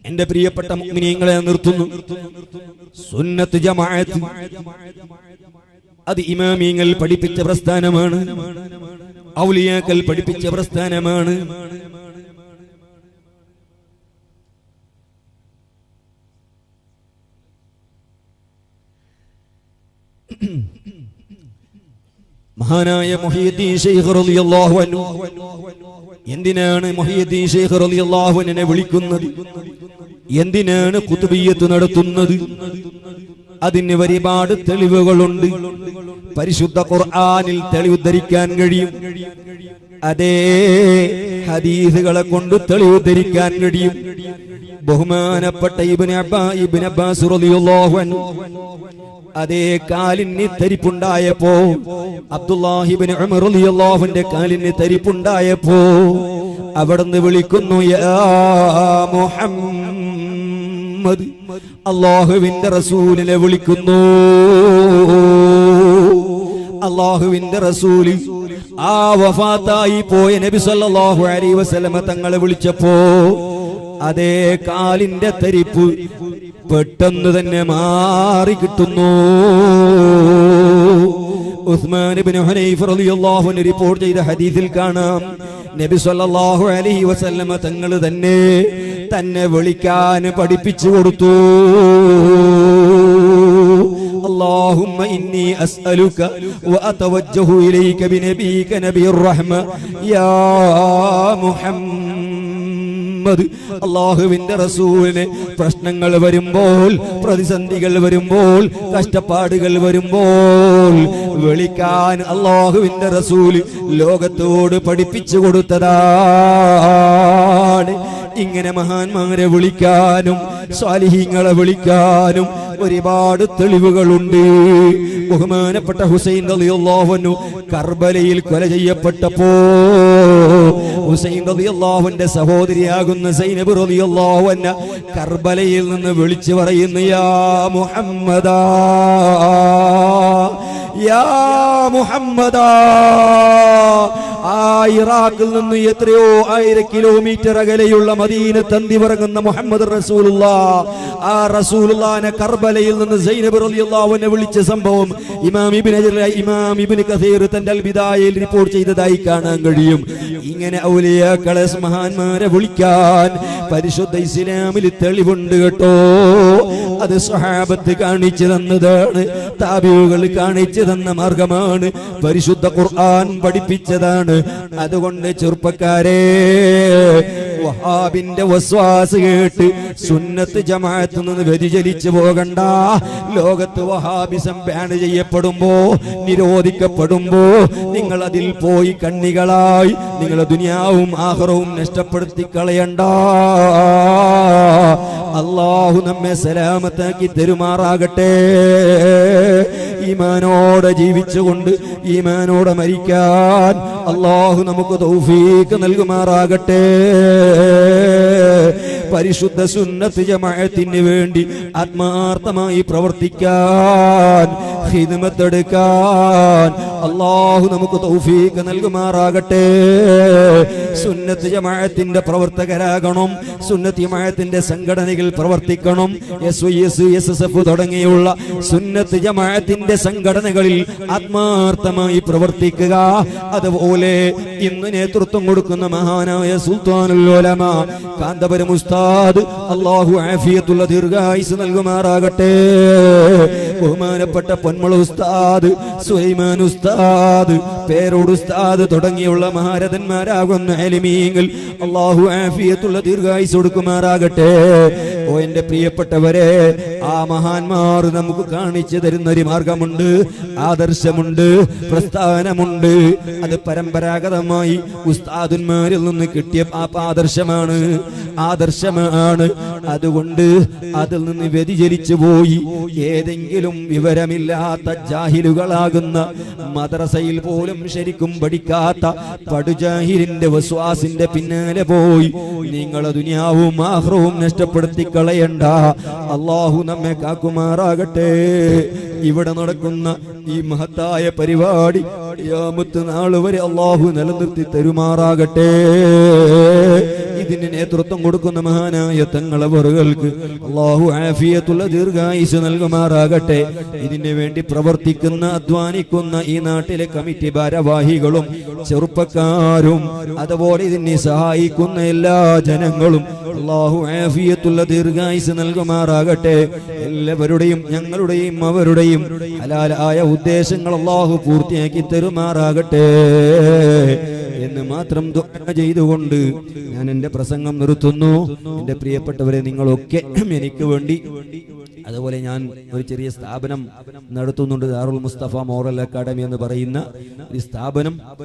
എന്റെ പ്രിയപ്പെട്ട മുഅ്മിനീങ്ങളെ നിർത്തുന്നു. സുന്നത്ത് ജമാഅത്ത് അത് ഇമാമിങ്ങൾ പഠിപ്പിച്ച പ്രസ്ഥാനമാണ്, ഔലിയാക്കൾ പഠിപ്പിച്ച പ്രസ്ഥാനമാണ്. മഹാനായ മുഹയ്യിദ്ദീൻ ശൈഖ് റളിയല്ലാഹു അൻഹു എന്തിനാണ് മുഹയ്യിദ്ദീൻ ശൈഖ് റളിയല്ലാഹു അൻഹുവിനെ വിളിക്കുന്നത്? എന്തിനാണ് ഖുതുബിയ്യത്ത് നടത്തുന്നത്? അതിന് ഒരുപാട് തെളിവുകളുണ്ട്. പരിശുദ്ധ ഖുർആനിൽ തെളിവുദ്ധരിക്കാൻ കഴിയും, അതേ ഹദീസുകളെ കൊണ്ട് തെളിവുദ്ധരിക്കാൻ കഴിയും. ബഹുമാനപ്പെട്ട ഇബ്നു അബ്ബാസ് റളിയല്ലാഹു അൻഹു അതേ കാലിന് തരിപ്പുണ്ടായപ്പോ, അബ്ദുല്ലാഹി ഇബ്നു ഉമർ റളിയല്ലാഹുവിന്റെ കാലിന് തരിപ്പുണ്ടായപ്പോ അവിടുന്ന് വിളിക്കുന്നു, യാ മുഹമ്മദ്, അല്ലാഹുവിന്റെ റസൂലിനെ വിളിക്കുന്നു. അല്ലാഹുവിന്റെ റസൂൽ ആ വഫാത്തായി പോയ നബി സല്ലല്ലാഹു അലൈഹി വസല്ലമ തങ്ങളെ വിളിച്ചപ്പോ അതേ കാലിന്റെ തരിപ്പ് പെട്ടെന്ന് തന്നെ മാറി കിട്ടുന്നു. ഉസ്മാൻ ഇബ്നു ഹുനൈഫ റളിയല്ലാഹു അൻഹു റിപ്പോർട്ട് ചെയ്ത ഹദീസിൽ കാണാം, നബി സല്ലല്ലാഹു അലൈഹി വസല്ലമ തങ്ങൾ തന്നെ വിളിക്കാൻ പഠിപ്പിച്ചു കൊടുത്തു. اللهم إني أسألك وأتوجه إليك بنبيك نبي الرحمة يا محمد. അല്ലാഹുവിന്റെ റസൂലിനെ പ്രശ്നങ്ങൾ വരുമ്പോൾ, പ്രതിസന്ധികൾ വരുമ്പോൾ, കഷ്ടപ്പാടുകൾ വരുമ്പോൾ വിളിക്കാൻ അല്ലാഹുവിന്റെ റസൂൽ ലോകത്തോട് പഠിപ്പിച്ചു കൊടുത്തതാണ്. ഇങ്ങനെ മഹാന്മാരെ വിളിക്കാനും സ്വാലിഹീങ്ങളെ വിളിക്കാനും ഒരുപാട് തെളിവുകളുണ്ട്. ബഹുമാനപ്പെട്ട ഹുസൈൻ റളിയല്ലാഹു അൻഹു കർബലയിൽ കൊല ചെയ്യപ്പെട്ടപ്പോ ഹുസൈൻ റളിയല്ലാഹുവിന്റെ സഹോദരിയാകുന്ന സൈനബ് റളിയല്ലാഹു അൻഹ കർബലയിൽ നിന്ന് വിളിച്ചു പറയുന്നു, യാ മുഹമ്മദാ, യാ മുഹമ്മദാ. ആ ഇറാഖിൽ നിന്ന് എത്രയോ 1000 കിലോമീറ്റർ അകലെയുള്ള മദീനത്ത് അന്തിവറങ്ങുന്ന മുഹമ്മദ് റസൂലുള്ളാഹ്, ആ റസൂലുള്ളാഹിനെ കർബലയിൽ നിന്ന് സൈനബ് റളിയല്ലാഹു അൻഹ വിളിച്ച സംഭവം ഇമാം ഇബ്നു കസീർ തന്റെ അൽ ബിദായയിൽ റിപ്പോർട്ട് ചെയ്തതായി കാണാൻ കഴിയും. ഇങ്ങനെ ഔലിയാക്കളെ മഹാന്മാരെ വിളിക്കാൻ പരിശുദ്ധ ഇസ്ലാമിൽ തെളിവുണ്ട് കേട്ടോ. അത് സ്വഹാബത്ത് കാണിച്ചു തന്നതാണ്, താബിഊകൾ കാണിച്ചു തന്ന മാർഗമാണ്, പരിശുദ്ധ ഖുർആൻ പഠിപ്പിച്ചതാണ്. അതുകൊണ്ട് ചെറുപ്പക്കാരെ, വഹാബിന്റെ വസ്വാസ് കേട്ട് സുന്നത്ത് ജമാഅത്ത് നിന്ന് വ്യതിചലിച്ചു പോകണ്ട. ലോകത്ത് വഹാബിസം ബാൻ ചെയ്യപ്പെടുമ്പോ, നിരോധിക്കപ്പെടുമ്പോ നിങ്ങൾ അതിൽ പോയി കണ്ണികളായി നിങ്ങളെ ദുനിയാവും ആഖിറവും നഷ്ടപ്പെടുത്തി കളയണ്ട. അല്ലാഹു നമ്മെ സലാമത്താക്കി തെരുമാറാകട്ടെ. ഈമാനോടെ ജീവിച്ചുകൊണ്ട് ഈമാനോടെ മരിക്കാൻ അല്ലാഹു നമുക്ക് തൗഫീഖ് നൽകുമാറാകട്ടെ. പരിശുദ്ധ സുന്നത്ത് ജമാഅത്തിന് വേണ്ടി ആത്മാർത്ഥമായി പ്രവർത്തിക്കാൻ, ഖിദ്മത്തെടുക്കാൻ അല്ലാഹു നമുക്ക് തൗഫീഖ് നൽകുമാറാകട്ടെ. സുന്നത്ത് ജമാഅത്തിന്റെ പ്രവർത്തകരാകണം, സുന്നത്ത് ജമാഅത്തിന്റെ സംഘടനകൾ പ്രവർത്തിക്കണം. SYS, SSF തുടങ്ങിയുള്ള സുന്നത്ത് ജമാഅത്തിന്റെ സംഘടനകളിൽ ആത്മാർത്ഥമായി പ്രവർത്തിക്കുക. അതുപോലെ ഇന്ന് നേതൃത്വം കൊടുക്കുന്ന മഹാനായ സുൽത്താനുൽ ഉലമ കാന്തപുരം ഉസ്താദ്, അല്ലാഹു ആഫിയത്തുള്ള ദീർഘായുസ് നൽകുമാറാകട്ടെ. ബഹുമാനപ്പെട്ട പൊന്മുള ഉസ്താദ്, സുലൈമാൻ ഉസ്താദ്, പേരോട് ഉസ്താദ് തുടങ്ങിയുള്ള മഹാരഥന്മാരാകുന്ന ആലിമീങ്ങൾ അല്ലാഹു ആഫിയത്തുള്ള ദീർഘായുസ് കൊടുക്കുമാറാകട്ടെ. ഓ എന്റെ പ്രിയപ്പെട്ടവരെ, ആ മഹാന്മാർ നമുക്ക് കാണിച്ചു തരുന്ന ഒരു മാർഗമുണ്ട്, ആദർശമുണ്ട്, പ്രസ്ഥാനമുണ്ട്. അത് പരമ്പരാഗതമായി ഉസ്താദുന്മാരിൽ നിന്ന് കിട്ടിയ ആദർശമാണ്. അതുകൊണ്ട് അതിൽ നിന്ന് വ്യതിചലിച്ചു പോയി ഏതെങ്കിലും വിവരമില്ലാത്ത ജാഹിലുകളാകുന്ന, മദ്രസയിൽ പോലും ശരിക്കും പഠിക്കാത്ത പടുജാഹിലിന്റെ വസ്വാസിന്റെ പിന്നാലെ പോയി നിങ്ങളെ ദുനിയാവും ആഖിറവും നഷ്ടപ്പെടുത്തി കളയണ്ട. അല്ലാഹു നമ്മെ കാക്കുമാറാകട്ടെ. ഇവിടെ നടക്കുന്ന ഈ മഹത്തായ പരിപാടി ഖിയാമത്ത് നാൾ വരെ അല്ലാഹു നിലനിർത്തി തരുമാറാകട്ടെ. ഇതിന് നേതൃത്വം കൊടുക്കുന്ന മഹാനായ തങ്ങളവറുകൾക്ക് അല്ലാഹു ആഫിയത്തുള്ള ദീർഘായുസ് നൽകുമാറാകട്ടെ. ഇതിനു വേണ്ടി പ്രവർത്തിക്കുന്ന, അധ്വാനിക്കുന്ന ഈ നാട്ടിലെ കമ്മിറ്റി ഭാരവാഹികളും ചെറുപ്പക്കാരും അതുപോലെ ഇതിനെ സഹായിക്കുന്ന എല്ലാ ജനങ്ങളും അല്ലാഹു ആഫിയത്തുള്ള ദീർഘായുസ് നൽകുമാറാകട്ടെ. എല്ലാവരുടെയും ഞങ്ങളുടെയും അവരുടെയും ഹലാലായ ഉദ്ദേശങ്ങൾ അല്ലാഹു പൂർത്തിയാക്കി തരുമാറാകട്ടെ എന്ന് മാത്രം ദുആ ചെയ്തുകൊണ്ട് ഞാൻ എന്റെ പ്രസംഗം നിർത്തുന്നു. എന്റെ പ്രിയപ്പെട്ടവരെ, നിങ്ങളൊക്കെ എനിക്ക് വേണ്ടി, അതുപോലെ ഞാൻ ഒരു ചെറിയ സ്ഥാപനം നടത്തുന്നുണ്ട്, ദാറുൽ മുസ്തഫ മോറൽ അക്കാഡമി എന്ന് പറയുന്ന ഒരു സ്ഥാപനം.